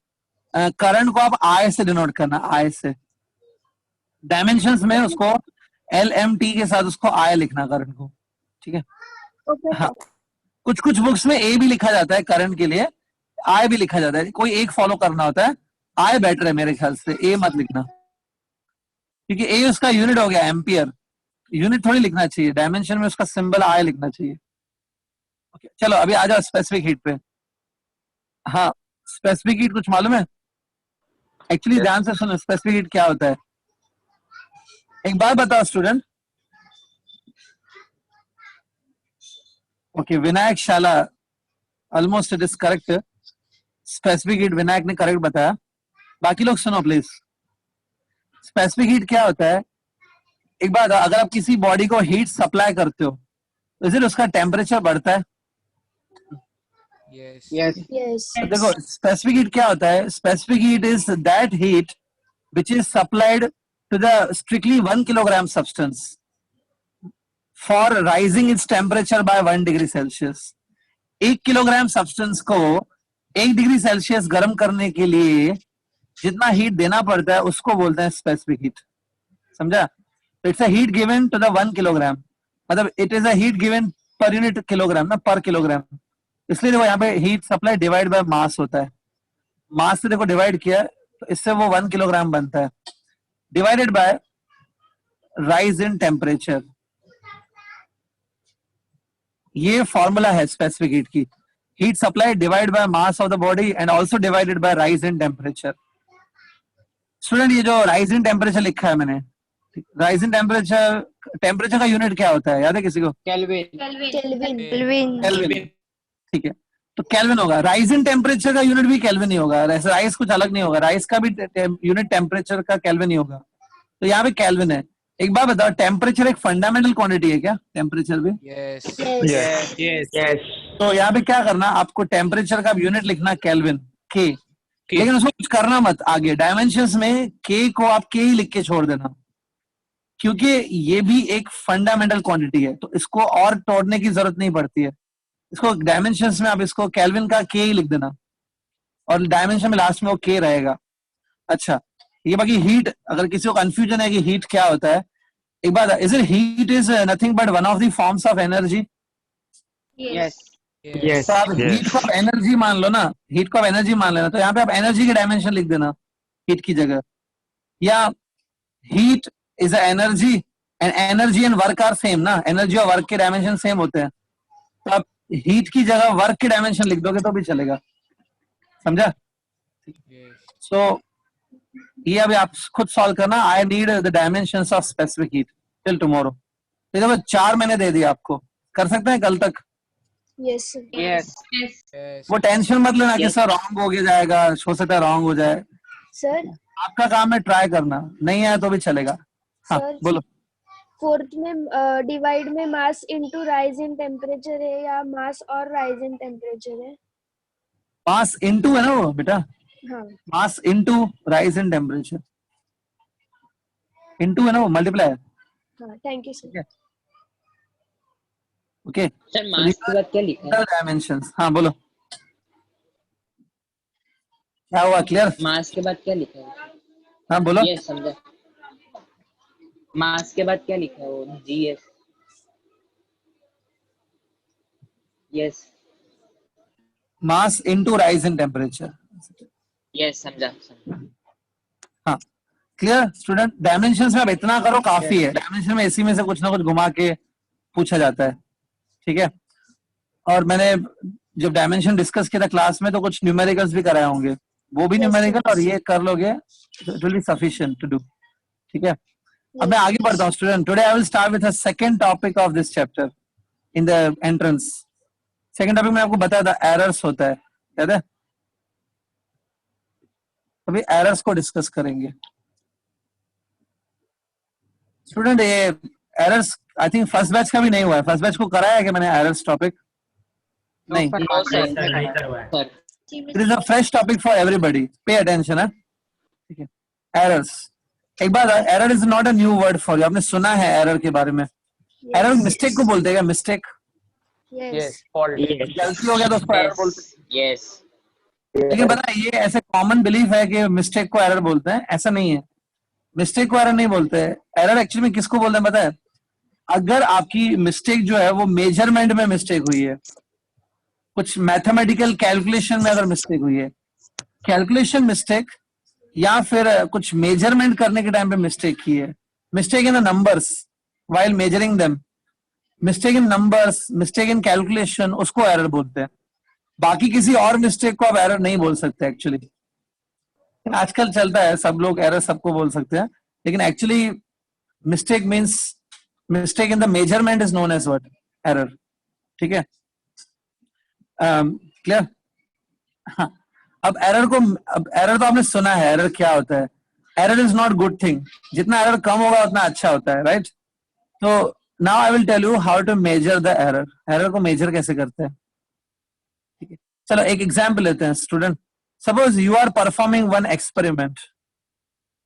करंट को आप आई से डिनोट करना, आई से। डायमेंशंस में उसको LMT के साथ उसको आई लिखना करंट को, ठीक है। Okay, हाँ, कुछ कुछ बुक्स में ए भी लिखा जाता है करंट के लिए, आई भी लिखा जाता है, कोई एक फॉलो करना होता है। आई बेटर है मेरे ख्याल से, ए मत लिखना, क्योंकि ए उसका यूनिट हो गया एम्पियर, यूनिट थोड़ी लिखना चाहिए, डायमेंशन में उसका सिंबल आई लिखना चाहिए। ओके, चलो अभी आ जाओ स्पेसिफिक हीट पे। हाँ, स्पेसिफिक हीट कुछ मालूम है? एक्चुअली ध्यान से सुनो, स्पेसिफिक हीट क्या होता है, एक बार बताओ स्टूडेंट। ओके, विनायक शाला, almost it is correct, specific heat Vinayak ने करेक्ट बताया। बाकी लोग सुनो प्लीज, स्पेसिफिक हीट क्या होता है, एक बात, अगर आप किसी बॉडी को हीट सप्लाई करते हो तो इसे उसका टेम्परेचर बढ़ता है। Yes. Yes. yes, तो देखो स्पेसिफिक हीट क्या होता है, specific heat is that heat which is supplied to the strictly 1 kilogram substance for rising its temperature by 1 degree Celsius. 1 kilogram substance को 1 डिग्री सेल्सियस गर्म करने के लिए जितना हीट देना पड़ता है उसको बोलते हैं स्पेसिफिक हीट, समझा? It's a heat given to the 1 kilogram, मतलब it is a heat given per unit kilogram ना, पर किलोग्राम। इसलिए देखो यहाँ पे heat supply divide by mass होता है, मास से देखो डिवाइड किया तो इससे वो 1 किलोग्राम बनता है, divided by rise in temperature. ये फॉर्मूला है स्पेसिफिक हीट की, heat supply divide by mass of the body and also divided by rise in temperature. Student ये जो राइज इन टेम्परेचर लिखा है मैंने, राइज इन टेम्परेचर, टेम्परेचर का unit क्या होता है, याद है किसी को? Kelvin. Kelvin, Kelvin. केल्विन। ठीक है, तो केल्विन होगा। राइज इन टेम्परेचर का यूनिट भी केल्विन ही होगा, राइज कुछ अलग नहीं होगा, राइज का भी यूनिट टेम्परेचर का केल्विन ही होगा। तो यहाँ पे केल्विन है। एक बात बताओ, टेम्परेचर एक फंडामेंटल क्वांटिटी है क्या? टेम्परेचर भी? Yes. Yes. Yes. तो यहाँ पे क्या करना, आपको टेम्परेचर का यूनिट लिखना केल्विन, के। लेकिन उसको कुछ करना मत आगे, डायमेंशंस में के को आप के ही लिख के छोड़ देना, क्योंकि ये भी एक फंडामेंटल क्वांटिटी है, तो इसको और तोड़ने की जरूरत नहीं पड़ती है। इसको डायमेंशंस में आप इसको केल्विन का के ही लिख देना, और डायमेंशन में लास्ट में वो के रहेगा। अच्छा, ये बाकी हीट, अगर किसी को कंफ्यूजन है कि हीट क्या होता है, एक बात, is it heat is nothing but one of the forms of energy. Yes. Yes. तो आप हीट को एनर्जी मान लो ना, हीट को आप एनर्जी मान लेना, तो यहाँ पे आप एनर्जी की डायमेंशन लिख देना हीट की जगह, या heat is a energy and energy and work are same ना, एनर्जी और वर्क के डायमेंशन सेम होते हैं, तो आप हीट की जगह वर्क की डायमेंशन लिख दोगे तो भी चलेगा, समझा? सो ये अभी आप खुद सॉल्व करना। I need the dimensions of specific heat till tomorrow. तो देखो 4 महीने दे दिए आपको, कर सकते हैं कल तक। Yes, sir. Yes. वो टेंशन मत लेना कि सर रॉन्ग हो गया जाएगा, हो सकता है रॉन्ग हो जाए, Sir, आपका काम है ट्राई करना, नहीं आया तो भी चलेगा। हाँ Sir, बोलो। 4th में डिवाइड में मास इनटू राइज इन टेम्परेचर है या मास और राइज इन टेम्परेचर है? मास इनटू है ना वो बेटा, हाँ, mass into rise in temperature, into है ना वो, मल्टीप्लाई है। हाँ, thank you sir. Okay, sir mass के बाद क्या लिखा है? डायमेंशंस। हाँ बोलो, क्या हुआ, क्लियर? मास के बाद क्या लिखा है? हाँ बोलो। ये समझा। मास के बाद क्या लिखा है वो? GS. Yes mass into rise in temperature. Yes समझा समझा। हाँ क्लियर स्टूडेंट? डायमेंशंस में अब इतना करो काफी है, डायमेंशन में इसी में से कुछ ना कुछ घुमा के पूछा जाता है, ठीक है? और मैंने जब डायमेंशन डिस्कस किया था क्लास में तो कुछ न्यूमेरिकल्स भी कराए होंगे, वो भी न्यूमेरिकल और ये कर लोगे, it will be sufficient to do, ठीक है? अब मैं आगे बढ़ता हूँ student. Today I will start with the second topic of this chapter in the entrance. Second topic में आपको बताया था एरर्स होता है, याद है? अभी एरर्स को डिस्कस करेंगे स्टूडेंट। ये errors I think first batch का भी नहीं हुआ है, फर्स्ट बैच को कराया है कि मैंने एरर्स टॉपिक? नहीं, no sir sir it is a fresh topic for everybody, pay attention है, ठीक है? एरर्स, एक बात, error is not a new word for you, आपने सुना है एरर के बारे में। एरर मिस्टेक को बोलते हैं क्या? Mistake, Yes. Fault. गलती हो गया तो उसको एरर बोलते हैं। यस लेकिन पता है ये ऐसे कॉमन बिलीफ है कि मिस्टेक को एरर बोलते हैं, ऐसा नहीं है। मिस्टेक को एरर नहीं बोलते हैं, एरर एक्चुअली में किसको बोलते हैं पता है? अगर आपकी मिस्टेक जो है वो मेजरमेंट में मिस्टेक हुई है, कुछ मैथमेटिकल कैलकुलेशन में अगर मिस्टेक हुई है, कैलकुलेशन मिस्टेक, या फिर कुछ मेजरमेंट करने के टाइम पे मिस्टेक की है, mistake in the numbers while measuring them, mistake in numbers, mistake in calculation, उसको एरर बोलते हैं। बाकी किसी और मिस्टेक को आप एरर नहीं बोल सकते एक्चुअली। आजकल चलता है सब लोग एरर सबको बोल सकते हैं, लेकिन actually mistake means mistake in the measurement is known as what? Error, ठीक है? क्लियर? हाँ, अब एरर तो आपने सुना है, एरर क्या होता है? Error is not good thing, जितना एरर कम होगा उतना अच्छा होता है, राइट? तो now I will tell you how to measure the error. Error को मेजर कैसे करते हैं, ठीक है? चलो एक एग्जांपल लेते हैं student. Suppose you are performing one experiment,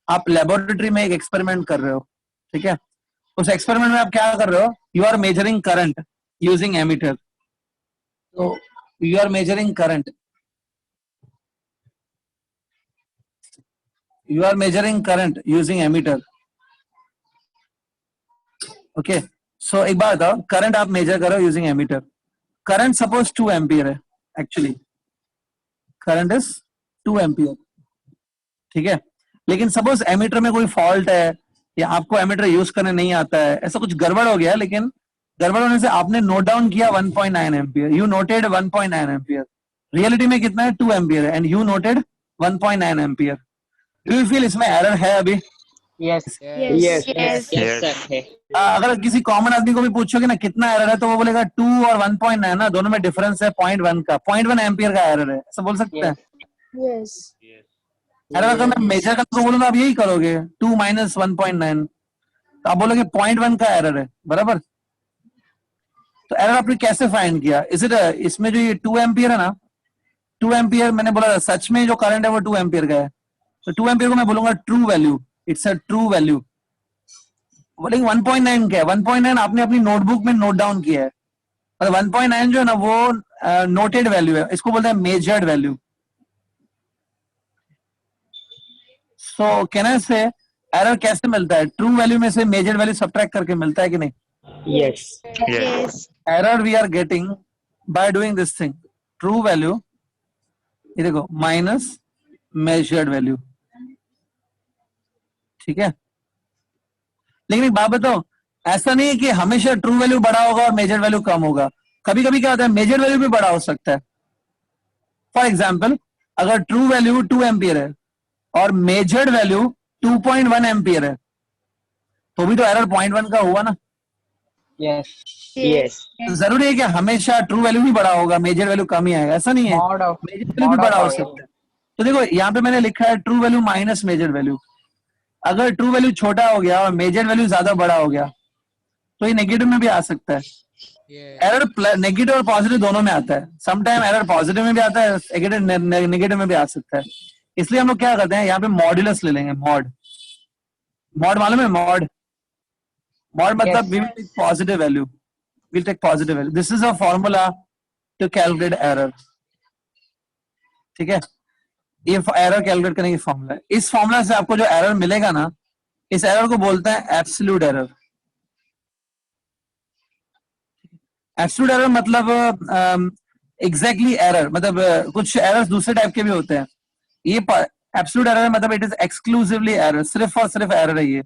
आप लेबोरेटरी में एक एक्सपेरिमेंट कर रहे हो, ठीक है? उस एक्सपेरिमेंट में आप क्या कर रहे हो? You are measuring current using ammeter. तो you are measuring current, you are measuring current using ammeter, okay? So एक बात बताओ, करंट आप मेजर करो using ammeter, current suppose 2 ampere है, एक्चुअली करंट इज 2 एम्पियर, ठीक है? लेकिन सपोज एमीटर में कोई फॉल्ट है या आपको एमीटर यूज करने नहीं आता है, ऐसा कुछ गड़बड़ हो गया, लेकिन गड़बड़ होने से आपने नोट डाउन किया 1.9 ampere, you noted 1.9 ampere, reality में कितना है? 2 एम्पियर है, and you noted 1.9 ampere. Do you feel इसमें एरर है अभी? Yes. Yes. Yes. Yes. Yes sir है. अगर किसी कॉमन आदमी को भी पूछोगे ना कितना एरर है तो वो बोलेगा 2 और 1.9 ना, दोनों में डिफरेंस है 0.1 का, 0.1 एम्पियर का एरर है, ऐसा बोल सकते हैं. Yes. Yes. एरर अगर मैं मेजर करने को बोलूंगा आप यही करोगे 2 माइनस 1.9, तो आप बोलोगे 0.1 का एरर है, बराबर. तो एरर आपने कैसे फाइंड किया? इज इट इसमें जो ये 2 एम्पियर है ना, 2 एम्पियर मैंने बोला था, सच में जो करंट है वो 2 एम्पियर का है, तो 2 एम्पियर को मैं बोलूंगा true value, it's a true value. बोलेंगे 1.9 क्या है? 1.9 आपने अपनी नोटबुक में नोट डाउन किया है, और 1.9 जो है ना वो नोटेड वैल्यू है, इसको बोलते हैं measured value. So can I से एरर कैसे मिलता है? ट्रू वैल्यू में से मेजर्ड वैल्यू सब्ट्रैक्ट करके मिलता है कि नहीं? Yes. Yes. Error we are getting by doing this thing, true value, ये देखो माइनस मेजर्ड वैल्यू. ठीक है, लेकिन एक बात बताओ, ऐसा नहीं है कि हमेशा ट्रू वैल्यू बड़ा होगा और मेजर वैल्यू कम होगा. कभी कभी क्या होता है, मेजर वैल्यू भी बड़ा हो सकता है. फॉर एग्जाम्पल, अगर ट्रू वैल्यू 2 एम्पियर है और मेजर्ड वैल्यू 2.1 एम्पियर है, तो भी तो एरर 0.1 का हुआ ना. Yes. Yes. जरूरी है कि हमेशा ट्रू वैल्यू भी बड़ा होगा मेजर वैल्यू कम ही आएगा? ऐसा नहीं है, Mod of. मेजर वैल्यू भी mod बड़ा of हो सकता है. तो देखो यहाँ पे मैंने लिखा है true value minus measure value. अगर ट्रू वैल्यू छोटा हो गया और मेजर वैल्यू ज्यादा बड़ा हो गया तो ये नेगेटिव में भी आ सकता है. एरर नेगेटिव और पॉजिटिव दोनों में आता है. समटाइम एरर पॉजिटिव में भी आता है, नेगेटिव में भी आ सकता है. इसलिए हम लोग क्या करते हैं, यहाँ पे मॉड्यूलस ले लेंगे. मॉड, मॉड मालूम है? मॉड, मॉड मतलब Yes. we will take positive value, we'll take positive value. This is a formula to calculate error. ठीक है, ये एरर कैलकुलेट करने की फॉर्मूला है. इस फॉर्मूला से आपको जो एरर मिलेगा ना, इस एरर को बोलते हैं एब्सोल्यूट एरर. एब्सोल्यूट एरर मतलब एग्जैक्टली एरर, मतलब कुछ एरर्स दूसरे टाइप के भी होते हैं. ये एब्सोल्यूट एरर मतलब इट इज एक्सक्लूसिवली एरर, सिर्फ और सिर्फ एरर है ये.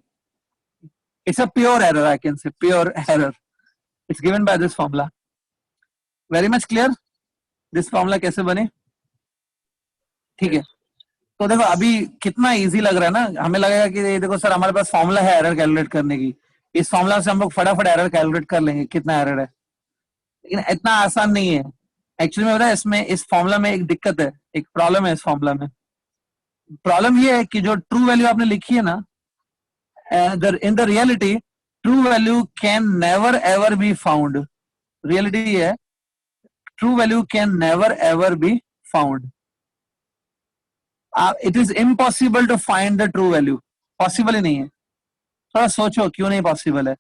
It's a pure error, I can say pure error. It's given by this formula. Very much clear this formula कैसे बने? ठीक है, तो देखो अभी कितना इजी लग रहा है ना. हमें लगेगा कि देखो सर हमारे पास फॉर्मूला है एरर कैलकुलेट करने की, इस फॉर्मूला से हम लोग फटाफट एरर कैलकुलेट कर लेंगे कितना एरर है. लेकिन इतना आसान नहीं है एक्चुअली में. बताया, इसमें इस फॉर्मूला में एक दिक्कत है, एक प्रॉब्लम है इस फॉर्मूला में. प्रॉब्लम ये है कि जो ट्रू वैल्यू आपने लिखी है ना, in the reality true value can never ever be found. Reality ये है, true value can never ever be found. It is impossible to find the true value. Possible ही नहीं है. थोड़ा सोचो क्यों नहीं पॉसिबल है.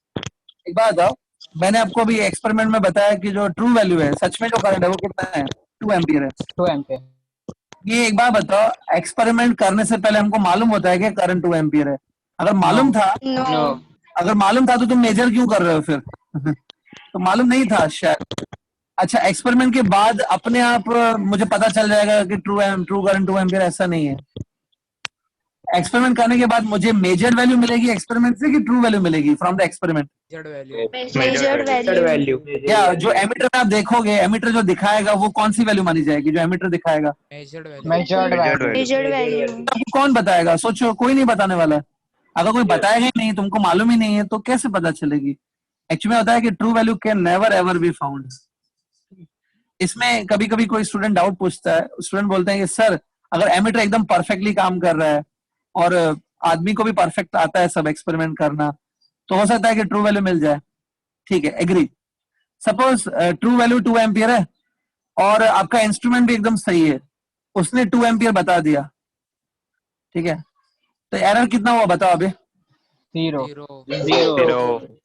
एक बात बताओ, मैंने आपको अभी एक्सपेरिमेंट में बताया कि जो ट्रू वैल्यू है, सच में जो करंट है वो कितना है? 2 एम्पियर है. 2 ampere. ये एक बात बताओ, एक्सपेरिमेंट करने से पहले हमको मालूम होता है कि करंट 2 एम्पियर है? अगर मालूम था, No. अगर मालूम था तो तुम मेजर क्यों कर रहे हो फिर? तो मालूम नहीं था शायद. अच्छा, एक्सपेरिमेंट के बाद अपने आप मुझे पता चल जाएगा कि ट्रू करंट 2 एम्पियर, ऐसा नहीं है. एक्सपेरिमेंट करने के बाद मुझे मेजर्ड वैल्यू मिलेगी एक्सपेरिमेंट से, कि ट्रू वैल्यू मिलेगी from the experiment? Measured value. Value. या जो एमीटर में आप देखोगे, एमीटर जो दिखाएगा वो कौन सी वैल्यू मानी जाएगी? जो एमीटर दिखाएगा Measured value. Measured value. आपको कौन बताएगा? सोचो, कोई नहीं बताने वाला है. अगर कोई बताएगा ही नहीं, तुमको मालूम ही नहीं है, तो कैसे पता चलेगी? एक्चुअली होता है कि true value can never ever be found. इसमें कभी कभी कोई स्टूडेंट डाउट पूछता है. स्टूडेंट बोलते हैं कि सर अगर एमीटर एकदम परफेक्टली काम कर रहा है और आदमी को भी परफेक्ट आता है सब एक्सपेरिमेंट करना, तो हो सकता है कि ट्रू वैल्यू मिल जाए. ठीक है, agree. Suppose true value 2 ampere है और आपका इंस्ट्रूमेंट भी एकदम सही है, उसने 2 एम्पियर बता दिया. ठीक है, तो एरर कितना हुआ बताओ अभी? 0.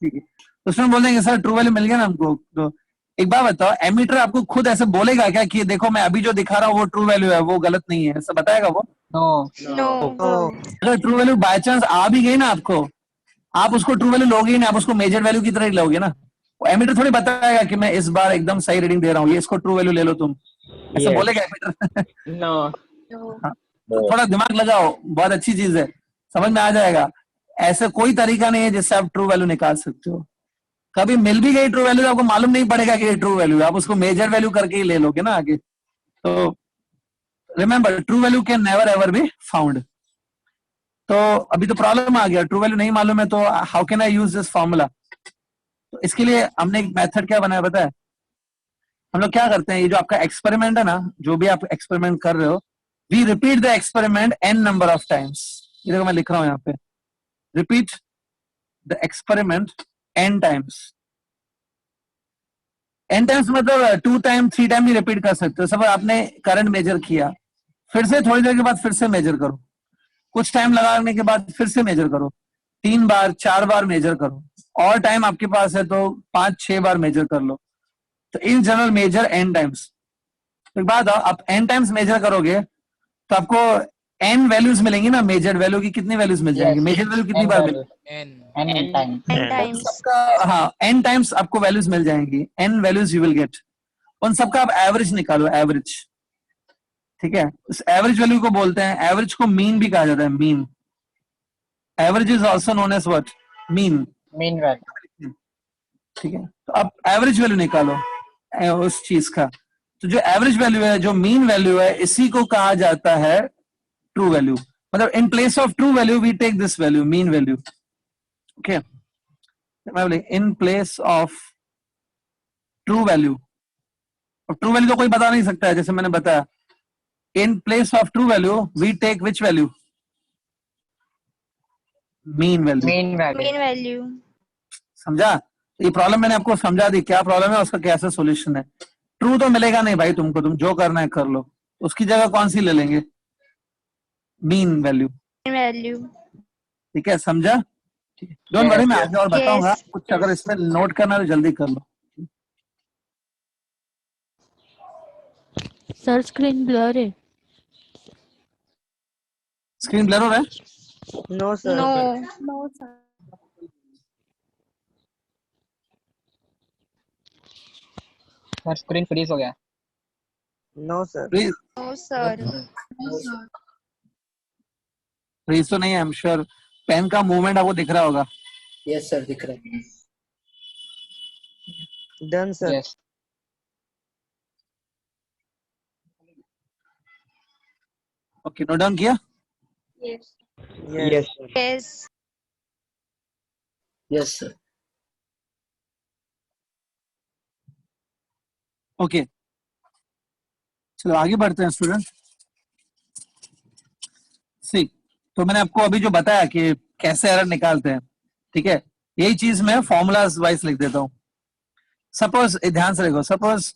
ठीक है, तो उसमें बोल देंगे सर ट्रू वैल्यू मिल गया ना हमको. तो एक बात बताओ, एमीटर आपको खुद ऐसे बोलेगा क्या कि देखो मैं अभी जो दिखा रहा हूँ वो ट्रू वैल्यू है, वो गलत नहीं है, ऐसा बताएगा वो? No. No. अगर ट्रू वैल्यू बाय चांस आ भी गई ना आपको, आप उसको ट्रू वैल्यू लोगे ही नहीं, आप उसको मेजर वैल्यू की तरह ही लोगे ना. वो एमीटर थोड़ी बताएगा कि मैं इस बार एकदम सही रीडिंग दे रहा हूँ, ये इसको ट्रू वैल्यू ले लो तुम, ऐसा Yes. बोलेगा एमीटर? No. No. थोड़ा दिमाग लगाओ, बहुत अच्छी चीज है, समझ में आ जाएगा. ऐसा कोई तरीका नहीं है जिससे आप ट्रू वैल्यू निकाल सकते हो. कभी मिल भी गई ट्रू वैल्यू तो आपको मालूम नहीं पड़ेगा कि ये ट्रू वैल्यू है, आप उसको मेजर वैल्यू करके ही ले लोगे ना आगे. तो remember, true value can never ever be found. तो अभी तो प्रॉब्लम आ गया, ट्रू वैल्यू नहीं मालूम है, तो how can I use this formula? तो इसके लिए हमने एक मेथड क्या बनाया पता है? हम लोग क्या करते हैं, ये जो आपका एक्सपेरिमेंट है ना, जो भी आप एक्सपेरिमेंट कर रहे हो, we repeat the experiment n number of times. ये देखो मैं लिख रहा हूं यहाँ पे, repeat the experiment n times. n times मतलब 2 टाइम 3 टाइम भी रिपीट कर सकते हो। सब आपने करंट मेजर किया, फिर से थोड़ी देर के बाद फिर से मेजर करो, कुछ टाइम लगाने के बाद फिर से मेजर करो, 3 बार 4 बार मेजर करो, और टाइम आपके पास है तो 5-6 बार मेजर कर लो। तो in general measure n times. एक बात आप n टाइम्स मेजर करोगे तो आपको n वैल्यूज मिलेंगी ना, मेजर वैल्यू की कितनी वैल्यूज मिल जाएंगी? मेजर वैल्यू कितनी बार मिलेगी? n टाइम टाइम्स सबका हाँ n टाइम्स आपको वैल्यूज मिल जाएंगी, n values you will get. उन सबका आप एवरेज निकालो, एवरेज। ठीक है, इस एवरेज वैल्यू को बोलते हैं, एवरेज को मीन भी कहा जाता है, mean. Average is also known as what? Mean. Mean value. ठीक है, तो आप एवरेज वैल्यू निकालो उस चीज का। तो जो एवरेज वैल्यू है, जो मीन वैल्यू है, इसी को कहा जाता है ट्रू वैल्यू। मतलब in place of true value we take this value, mean value. Okay, in place of true value, और ट्रू वैल्यू तो कोई बता नहीं सकता है, जैसे मैंने बताया। In place of true value we take which value? Mean value. Mean value. Mean value. समझा? ये प्रॉब्लम मैंने आपको समझा दी, क्या प्रॉब्लम है, उसका कैसे सॉल्यूशन है। ट्रू तो मिलेगा नहीं भाई तुमको, तुम जो करना है कर लो, उसकी जगह कौन सी ले लेंगे? Mean value. वैल्यू। ठीक है, समझा? डोंट वरी, मैं आगे और बताऊंगा। Yes. कुछ अगर इसमें नोट करना है तो जल्दी कर लो। सर स्क्रीन ब्लर है। स्क्रीन ब्लर हो रहा है? No sir. No no sir. Sir screen freeze हो गया। No sir. Please, no sir. Please तो नहीं है, आई एम श्योर। पेन का मूवमेंट आपको दिख रहा होगा। यस सर, दिख रहा है। Done sir. Yes okay, note down किया? Yes yes yes. Yes sir. Okay, चलो आगे बढ़ते हैं स्टूडेंट। सी, तो मैंने आपको अभी जो बताया कि कैसे एरर निकालते हैं, ठीक है, यही चीज मैं फॉर्मूलाज वाइज लिख देता हूं। सपोज, ध्यान से देखो, सपोज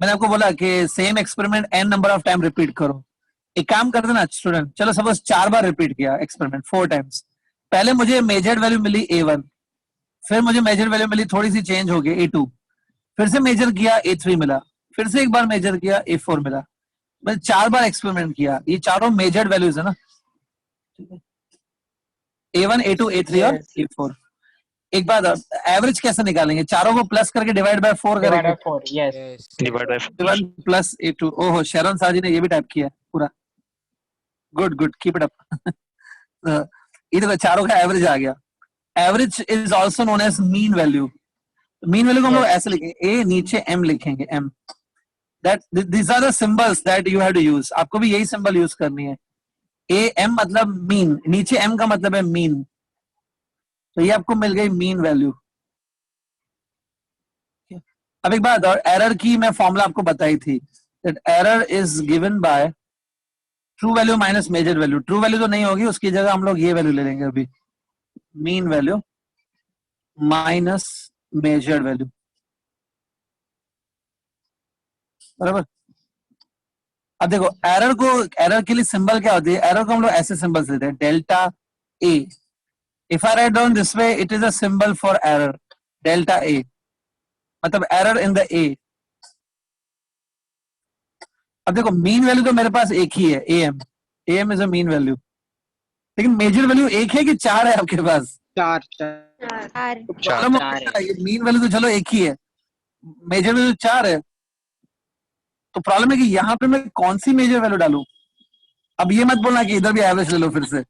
मैंने आपको बोला कि same experiment n number of time repeat करो। एक काम कर देना स्टूडेंट, चलो सपोज 4 बार रिपीट किया एक्सपेरिमेंट, 4 टाइम्स। पहले मुझे मेजर्ड वैल्यू मिली A1, फिर मुझे मेजर वैल्यू मिली, थोड़ी सी चेंज हो गई A2, फिर से मेजर किया A3 मिला, फिर से एक बार मेजर किया A4 मिला। मैंने 4 बार एक्सपेरिमेंट किया, ये चारों मेजर्ड वैल्यूज है ना, A1 A2 A3 और A4। एक बात, एवरेज कैसे निकालेंगे? चारों को प्लस करके डिवाइड बाय 4 डिवाइड करेंगे। By 4 yes divide by 1 plus A2। ओहो, शरण साजी ने ये भी टाइप किया है पूरा। Good good, keep it up. ये देखो, चारों का एवरेज आ गया। Average is also known as mean value. Mean value को हम लोग ऐसे लिखेंगे, A नीचे M लिखेंगे, M। That these are the symbols that you have to use. आपको भी यही सिंबल यूज करनी है। A M मतलब मीन, नीचे M का मतलब है मीन। तो ये आपको मिल गई मीन वैल्यू। अब एक बात और, एरर की मैं फॉर्मूला आपको बताई थी, that error is given by true value minus measure value. True value तो नहीं होगी, उसकी जगह हम लोग ये वैल्यू ले लेंगे अभी, mean value minus measured value. बराबर? अब देखो, एरर को, एरर के लिए सिंबल क्या होती है? एरर को हम लोग ऐसे सिंबल देते हैं, delta A. If I write down this way, it is a symbol for error, delta A, मतलब एरर इन द ए। अब देखो, मीन वैल्यू तो मेरे पास एक ही है, AM is a mean value, लेकिन मेजर वैल्यू एक है कि 4 है आपके पास? 4 तो प्रॉब्लम ये मीन वैल्यू तो चलो एक ही है, मेजर वैल्यू 4 है। तो प्रॉब्लम है कि यहाँ पे मैं कौन सी मेजर वैल्यू डालूं? अब ये मत बोलना कि इधर भी एवरेज ले लो फिर से।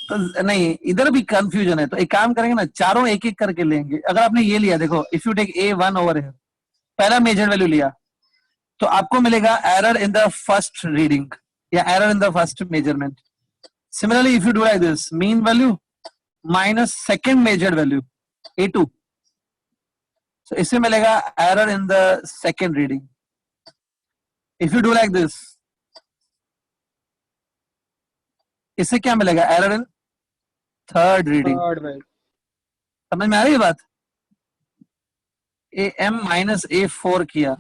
तो नहीं, इधर भी कंफ्यूजन है। तो एक काम करेंगे ना, चारों एक एक करके लेंगे। अगर आपने ये लिया, देखो, if you take A1 over here, पहला मेजर वैल्यू लिया, तो आपको मिलेगा error in the first reading. या error in the first measurement. Similarly, if you do like this, mean value minus second measured value, A2. So इससे मिलेगा error in the second reading. If you do like this, इससे क्या मिलेगा? Error in third reading. Third भाई. समझ में आ रही है बात? AM minus A4 किया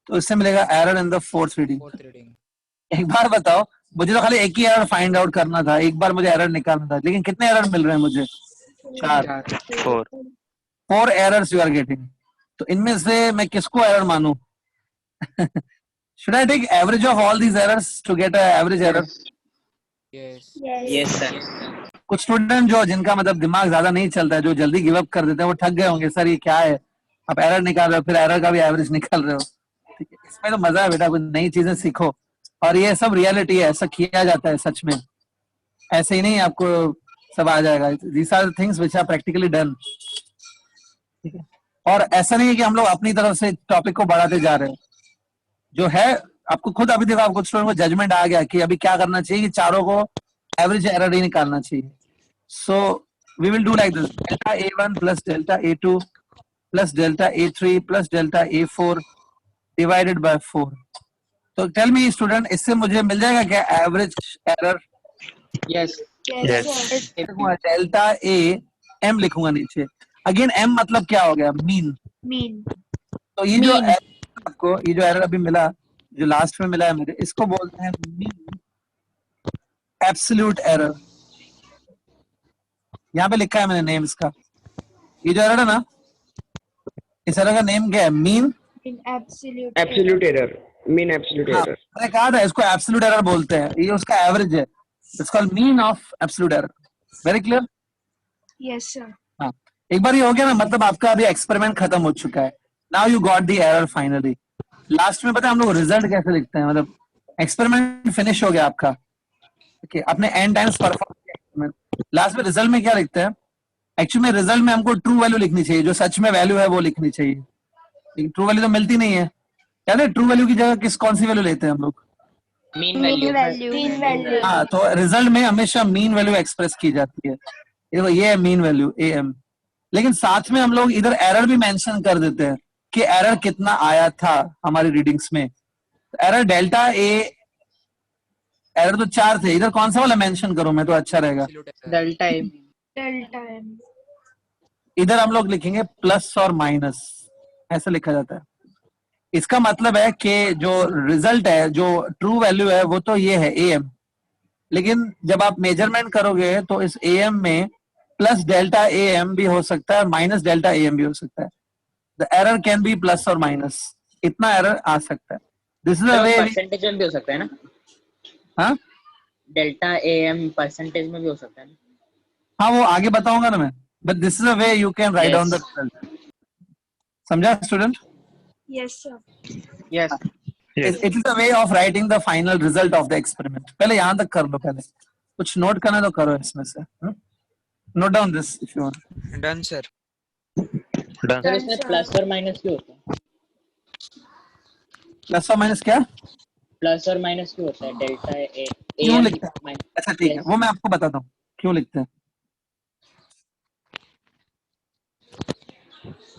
तो इससे मिलेगा error in the fourth reading. Fourth reading. एक बार बताओ, मुझे तो खाली एक ही एरर फाइंड आउट करना था, एक बार मुझे एरर निकालना था, लेकिन कितने एरर मिल रहे हैं मुझे? 4. 4 एरर्स यू आर गेटिंग. तो इनमें से मैं किसको एरर मानूं? Should I take average of all these errors to get a average error? Yes. Yes, sir. कुछ स्टूडेंट जो जिनका मतलब दिमाग ज्यादा नहीं चलता है, जो जल्दी गिव अप कर देते हैं, वो ठग गए होंगे, सर ये क्या है, आप एरर निकाल रहे हो, फिर एरर का भी एवरेज निकाल रहे हो. ठीक है, इसमें तो मजा है बेटा, कुछ नई चीजें सीखो, और ये सब रियलिटी है, ऐसा किया जाता है सच में, ऐसे ही नहीं आपको सब आ जाएगा. These are things which are practically done. ठीक है, और ऐसा नहीं है कि हम लोग अपनी तरफ से टॉपिक को बढ़ाते जा रहे हैं. जो है आपको खुद, अभी देखो आपको स्टूडेंट को जजमेंट आ गया कि अभी क्या करना चाहिए, कि चारों को एवरेज एरर ही निकालना चाहिए. So we will do like this, delta A1 plus delta A2 plus delta A3 plus delta A4 divided by 4. तो टेल मी स्टूडेंट, इससे मुझे मिल जाएगा क्या average error? Yes. Delta A M लिखूंगा नीचे. अगेन एम मतलब क्या हो गया? मीन. तो ये जो आपको ये जो एरर अभी मिला, जो लास्ट में मिला है मेरे, इसको बोलते हैं मीन एब्सोल्यूट एरर. यहाँ पे लिखा है मैंने नेम इसका. ये जो एरर है ना, इस एरर का नेम क्या है? Mean absolute error. Mean absolute error. मैंने कहा था इसको एब्सोल्यूट एरर बोलते हैं, ये उसका एवरेज है. It's called mean of absolute error. Very clear? Yes, sir. हाँ, एक बार ये हो गया ना, मतलब आपका अभी एक्सपेरिमेंट खत्म हो चुका है. Now you got the error finally. Last में पता है हम लोग रिजल्ट कैसे लिखते हैं? मतलब एक्सपेरिमेंट फिनिश हो गया आपका, ओके, आपने n टाइम्स परफॉर्म किया एक्सपेरिमेंट, लास्ट में रिजल्ट में क्या लिखते हैं? एक्चुअली में रिजल्ट में हमको ट्रू वैल्यू लिखनी चाहिए, जो सच में वैल्यू है वो लिखनी चाहिए, लेकिन ट्रू वैल्यू तो मिलती नहीं है. याद है ट्रू वैल्यू की जगह कौन सी वैल्यू लेते हैं हम लोग? Mean value. हाँ, तो रिजल्ट में हमेशा मीन वैल्यू एक्सप्रेस की जाती है. देखो ये है मीन वैल्यू AM, लेकिन साथ में हम लोग इधर एरर भी मेंशन कर देते हैं कि एरर कितना आया था हमारी रीडिंग्स में. एरर डेल्टा ए, एरर तो 4 थे, इधर कौन सा वाला मेंशन करूं मैं तो अच्छा रहेगा? Delta M. इधर हम लोग लिखेंगे प्लस और माइनस, ऐसा लिखा जाता है. इसका मतलब है कि जो रिजल्ट है, जो ट्रू वैल्यू है, वो तो ये है AM, लेकिन जब आप मेजरमेंट करोगे तो इस AM में प्लस डेल्टा AM भी हो सकता है और माइनस डेल्टा AM भी हो सकता है. The error can be plus और माइनस, इतना एरर आ सकता है. This is a way. Percentage में भी हो सकता है ना? हाँ, डेल्टा AM परसेंटेज में भी हो सकता है ना? हाँ, वो आगे बताऊंगा ना मैं, but this is a way you can write down the result. समझा student? Yes, sir. Yes. It is a way of writing the final result of the experiment. पहले यहाँ तक कर लो, पहले कुछ नोट करना तो करो इसमें से. Note down this if you want. Done sir. Sir इसमें प्लस और माइनस क्यों होता है? प्लस और माइनस क्या? प्लस और माइनस क्यों होता है? डेल्टा ए क्यों लिखते हैं? अच्छा ठीक है, वो मैं आपको बताता हूँ क्यों लिखते हैं.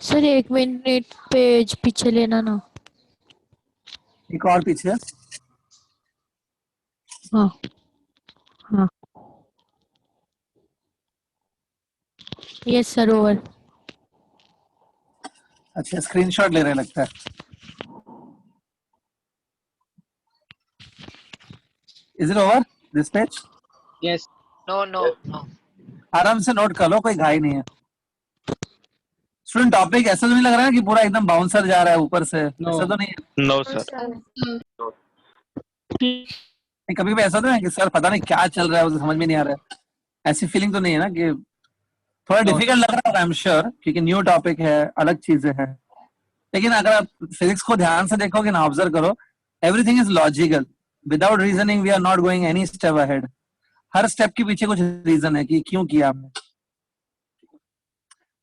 सर 1 मिनट पेज पीछे लेना ना. एक और पीछे. हाँ हाँ. Yes sir, over. अच्छा, स्क्रीनशॉट ले रहे लगता है. Is it over this page? Yes. No. आराम से नोट कर लो, कोई घाई नहीं है. स्टूडेंट टॉपिक ऐसा तो नहीं लग रहा है कि पूरा एकदम बाउंसर जा रहा है ऊपर से? ऐसा तो नहीं है? No sir. कभी भी ऐसा तो है कि सर पता नहीं क्या चल रहा है, उसे समझ में नहीं आ रहा है, ऐसी फीलिंग तो नहीं है ना? कि थोड़ा डिफिकल्ट लग रहा है आई एम श्योर, क्योंकि न्यू टॉपिक है, अलग चीजें हैं. लेकिन अगर आप फिजिक्स को ध्यान से देखोगे ना, ऑब्जर्व करो, everything is logical. Without reasoning we are not going any step ahead. हर स्टेप के पीछे कुछ रीजन है कि क्यों किया आपने.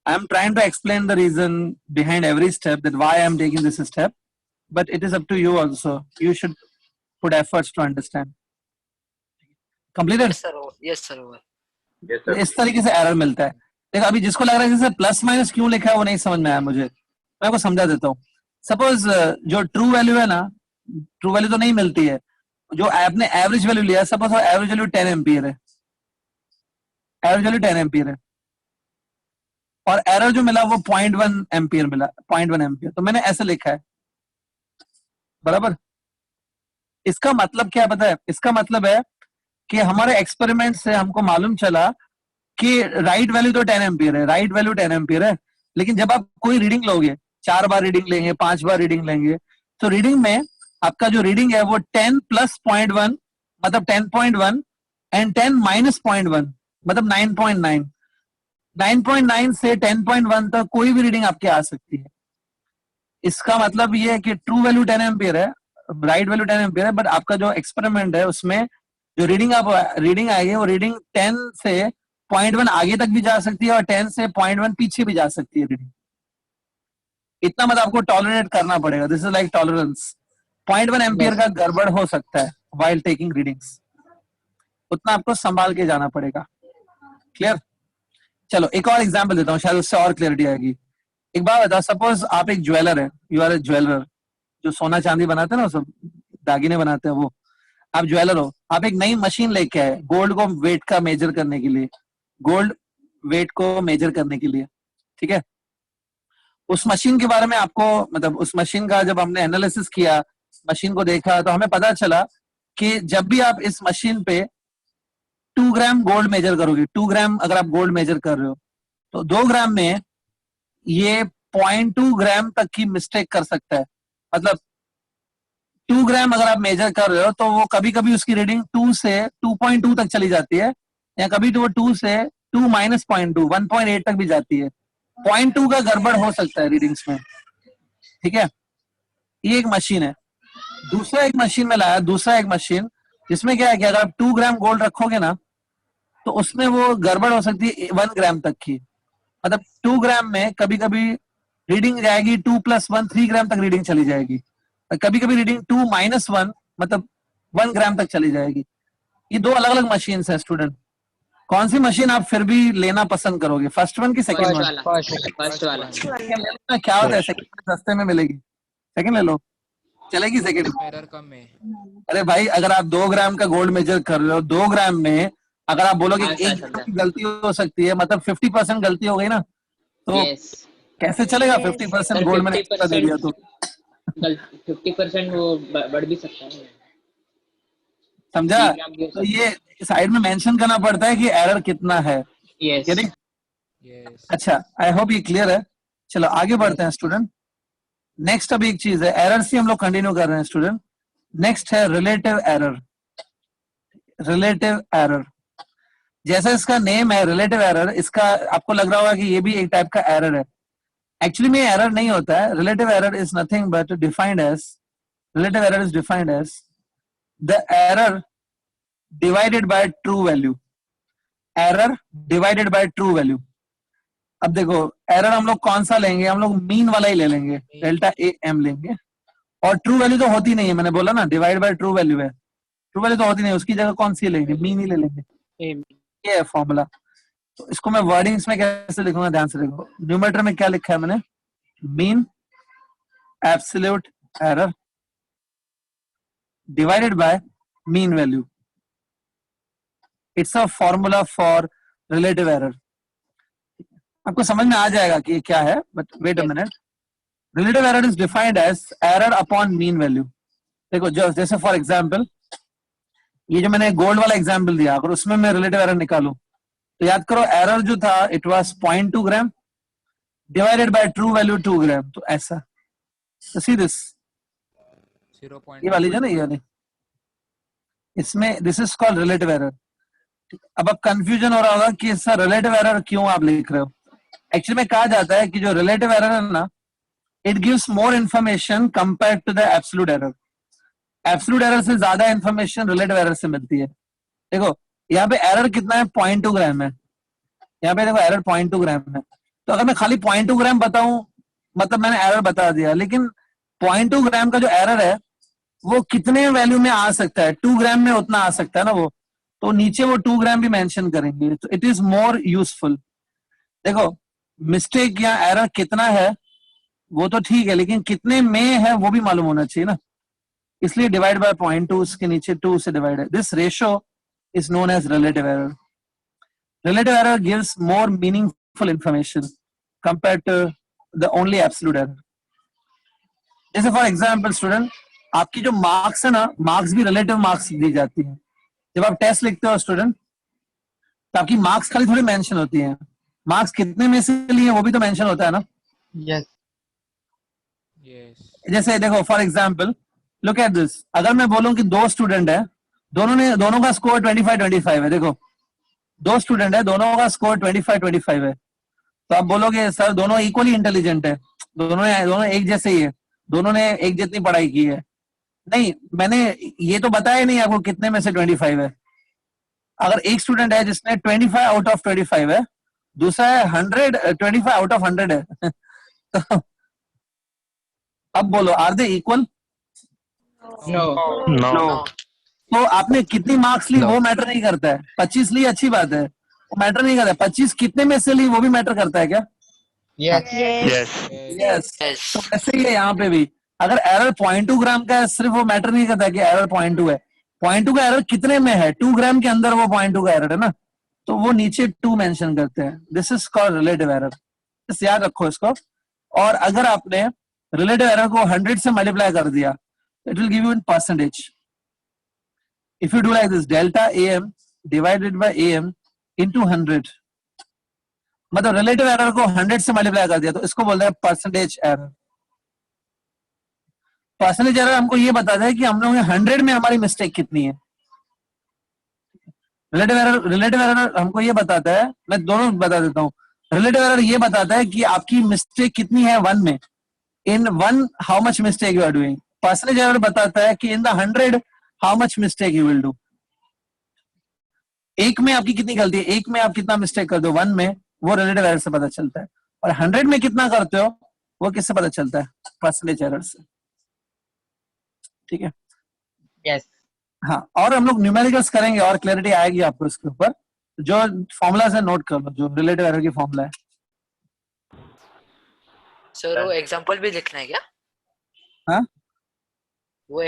I am trying to explain the reason behind every step, that why I am taking this step, but it is up to you also. You should put efforts to understand. Completed? Yes sir over. Yes, sir. इस तरीके से error मिलता है। देखो अभी जिसको लग रहा है जैसे प्लस माइनस क्यों लिखा है वो नहीं समझ में आया मुझे, मैं आपको समझा देता हूँ। सपोज जो ट्रू वैल्यू है ना, ट्रू वैल्यू तो नहीं मिलती है, जो आपने एवरेज वैल्यू लिया, सपोज एवरेज वैल्यू 10 एम्पियर है, एवरेज वैल्यू 10 एम्पियर है, और एरर जो मिला वो 0.1 एम्पियर मिला, 0.1 एम्पियर, तो मैंने ऐसे लिखा है, बराबर। इसका मतलब क्या है पता है? इसका मतलब है कि हमारे एक्सपेरिमेंट से हमको मालूम चला कि राइट वैल्यू तो 10 एम्पियर है, राइट वैल्यू 10 एम्पियर है, लेकिन जब आप कोई रीडिंग लोगे, 4 बार रीडिंग लेंगे, 5 बार रीडिंग लेंगे, तो रीडिंग में आपका जो रीडिंग है वो 10 प्लस 0.1 मतलब 10.1 एंड 10 माइनस 0.1 मतलब 9.9, 9.9 से 10.1 तक कोई भी रीडिंग आपके आ सकती है। इसका मतलब ये है कि ट्रू वैल्यू 10 एम्पियर है, राइट वैल्यू 10 एम्पियर है, बट आपका जो एक्सपेरिमेंट है उसमें जो रीडिंग आएगी वो रीडिंग 10 से 0.1 आगे तक भी जा सकती है और 10 से 0.1 पीछे भी जा सकती है रीडिंग। इतना मतलब आपको टॉलरेट करना पड़ेगा, this is like tolerance. 0.1 ampere का गड़बड़ हो सकता है वाइल टेकिंग रीडिंग्स, उतना आपको संभाल के जाना पड़ेगा। क्लियर? चलो एक और एग्जांपल देता हूँ, शायद उससे और क्लियरिटी आएगी। एक बात बता, सपोज आप एक ज्वेलर है, यू आर ए ज्वेलर, जो सोना चांदी बनाते हैं ना, सब दागिने बनाते हैं, वो आप ज्वेलर हो। आप एक नई मशीन लेके आए गोल्ड को वेट का मेजर करने के लिए, गोल्ड वेट को मेजर करने के लिए, ठीक है। उस मशीन के बारे में आपको मतलब उस मशीन का जब हमने एनालिसिस किया, मशीन को देखा, तो हमें पता चला कि जब भी आप इस मशीन पे 2 ग्राम गोल्ड मेजर करोगे, 2 ग्राम अगर आप गोल्ड मेजर कर रहे हो, तो 2 ग्राम में ये 0.2 ग्राम तक की मिस्टेक कर सकता है। मतलब 2 ग्राम अगर आप मेजर कर रहे हो तो वो कभी कभी उसकी रीडिंग 2 से 2.2 तक चली जाती है, या कभी तो वो 2 से 2 माइनस 0.2 1.8 तक भी जाती है। 0.2 का गड़बड़ हो सकता है रीडिंग्स में, ठीक है। ये एक मशीन है। दूसरा एक मशीन में लाया, दूसरा एक मशीन जिसमें क्या है कि अगर आप 2 ग्राम गोल्ड रखोगे ना, तो उसमें वो गड़बड़ हो सकती है 1 ग्राम तक की। मतलब 2 ग्राम में कभी कभी रीडिंग जाएगी 2 + 1 3 ग्राम तक रीडिंग चली जाएगी, कभी कभी रीडिंग 2 - 1 मतलब 1 ग्राम तक चली जाएगी। ये 2 अलग अलग मशीन है स्टूडेंट। कौन सी मशीन आप फिर भी लेना पसंद करोगे, फर्स्ट वन की सेकंड फर्स्ट वन? वाला, फर्स्ट वाला। क्या होता है सेकंड सस्ते में मिलेगी, सेकंड ले लो, चलेगी सेकंड। एरर कम है। अरे भाई अगर आप 2 ग्राम का गोल्ड मेजर कर रहे हो, 2 ग्राम में अगर आप बोलोगे हाँ, 1 समझा। ग्राम की गलती हो सकती है, मतलब 50% गलती हो गई ना, तो यस कैसे चलेगा? Yes. 50% सर, गोल्ड मैंने एक्स्ट्रा दे दिया तो 50% वो बढ़ भी सकता है। समझा? 3 ग्राम भी हो तो सकता ये साइड में मेंशन करना पड़ता है कि एरर कितना है। है। Yes Getting? यस अच्छा, आई होप ये क्लियर है। चलो आगे बढ़ते हैं स्टूडेंट। नेक्स्ट अब एक चीज है, एरर से हम लोग कंटिन्यू कर रहे हैं स्टूडेंट। नेक्स्ट है रिलेटिव एरर। रिलेटिव एरर, जैसा इसका नेम है रिलेटिव एरर, इसका आपको लग रहा होगा कि ये भी एक टाइप का एरर है। एक्चुअली में एरर नहीं होता है। Relative error is nothing but defined as, relative error is defined as the error divided by true value. Error divided by true value. अब देखो एरर हम लोग कौन सा लेंगे, हम लोग मीन वाला ही ले लेंगे, डेल्टा ए एम लेंगे। और ट्रू वैल्यू तो होती नहीं है, मैंने बोला ना डिवाइड बाय ट्रू वैल्यू है, ट्रू वैल्यू तो होती नहीं है, उसकी जगह कौन सी लेंगे, मीन ही ले लेंगे। ये है फॉर्मूला। तो इसको मैं वर्डिंग्स में कैसे लिखूंगा, ध्यान से देखो। न्यूमरेटर में क्या लिखा है मैंने, mean absolute error divided by mean value. It's a formula for relative error. आपको समझ में आ जाएगा कि ये क्या है, but wait a minute. Relative error is defined as error upon mean value. देखो जो जैसे फॉर एग्जांपल ये जो मैंने गोल्ड वाला एग्जांपल दिया, अगर उसमें मैं रिलेटिव एरर निकालूं तो याद करो एरर जो था it was 0.2 gram divided by true value 2 ग्राम। तो ऐसा, तो सी दिस, ये वाली जो ना, ये वाली, इसमें this is called relative error. अब कंफ्यूजन हो रहा होगा कि सर रिलेटिव एरर क्यों आप लिख रहे हो। एक्चुअली में कहा जाता है कि जो रिलेटिव एरर है ना, it gives more information compared to the absolute error. Absolute error से ज्यादा इंफॉर्मेशन रिलेटिव एरर से मिलती है। देखो यहाँ पे एरर कितना है, 0.2 ग्राम है। यहाँ पे देखो एरर 0.2 ग्राम है। तो अगर मैं खाली 0.2 ग्राम बताऊं मतलब मैंने एरर बता दिया, लेकिन 0.2 ग्राम का जो एरर है वो कितने वैल्यू में आ सकता है, 2 ग्राम में उतना आ सकता है ना वो। तो नीचे वो 2 ग्राम भी मेंशन करेंगे, तो इट इज मोर यूजफुल। देखो मिस्टेक या एरर कितना है वो तो ठीक है, लेकिन कितने में है वो भी मालूम होना चाहिए ना, इसलिए डिवाइड बाय 0.2 उसके नीचे 2 से डिवाइड है। This ratio is known as relative error. Relative error gives more meaningful information compare to the only absolute error. जैसे फॉर एग्जांपल स्टूडेंट, आपकी जो मार्क्स है ना, मार्क्स भी रिलेटिव मार्क्स दी जाती है। जब आप टेस्ट लिखते हो स्टूडेंट, तो आपकी मार्क्स खाली थोड़ी मेंशन होती है, मार्क्स कितने में से लिए वो भी तो मेंशन होता है ना। यस जैसे देखो for example look at this, अगर मैं बोलूं कि 2 स्टूडेंट है, दोनों का स्कोर 25-25 है, देखो 2 स्टूडेंट है, दोनों का स्कोर 25-25 है, तो आप बोलोगे सर दोनों इक्वली इंटेलिजेंट है, दोनों एक जैसे ही है, दोनों ने एक जितनी पढ़ाई की है। नहीं, मैंने ये तो बताया नहीं आपको कितने में से 25 है। अगर एक स्टूडेंट है जिसने 25 आउट ऑफ 25 है, दूसरा है 25 आउट ऑफ 100 है तो अब बोलो आर दे इक्वल? नो तो आपने कितनी मार्क्स ली वो मैटर नहीं करता है। 25 ली अच्छी बात है, वो मैटर नहीं करता है। 25 कितने में से ली वो भी मैटर करता है क्या? Yes yes. तो ऐसे ही है यहाँ पे भी, अगर एरर 0.2 ग्राम का है, सिर्फ वो मैटर नहीं करता कि एरर 0.2 है। 0.2 का एरर कितने में है, 2 ग्राम के अंदर वो 0.2 का एरर है ना, तो वो नीचे 2 मेंशन करते हैं। This is called relative error, इस याद रखो इसको। और अगर आपने रिलेटिव एरर को 100 से मल्टीप्लाई कर दिया, it will give you in percentage. If you do like this, delta am divided by am into 100, मतलब रिलेटिव एरर को 100 से मल्टीप्लाई कर दिया, तो इसको बोलते हैं परसेंटेज एरर। परसेंटेज एरर हमको ये बताता है कि हम लोग 100 में हमारी मिस्टेक कितनी है। रिलेटिव एरर हमको ये बताता है, मैं दोनों बता देता हूँ। रिलेटिव एरर ये बताता है कि आपकी मिस्टेक कितनी है 1 में, in 1 how much mistake you are doing. Percentage error बताता है कि in the 100 how much mistake you will do. 1 में आपकी कितनी गलती है, 1 में आप कितना मिस्टेक कर दो 1 में, वो रिलेटिव एरर से पता चलता है। और 100 में कितना करते हो वो किससे पता चलता है? परसेंटेज एरर से। ठीक है, यस हाँ। और हम लोग न्यूमेरिकल्स करेंगे और क्लैरिटी आएगी आपको इसके ऊपर। जो फॉर्मूला से नोट कर लो, जो रिलेटिव एरर की फॉर्मूला है। सर वो एग्जांपल भी लिखना है क्या? हाँ, वो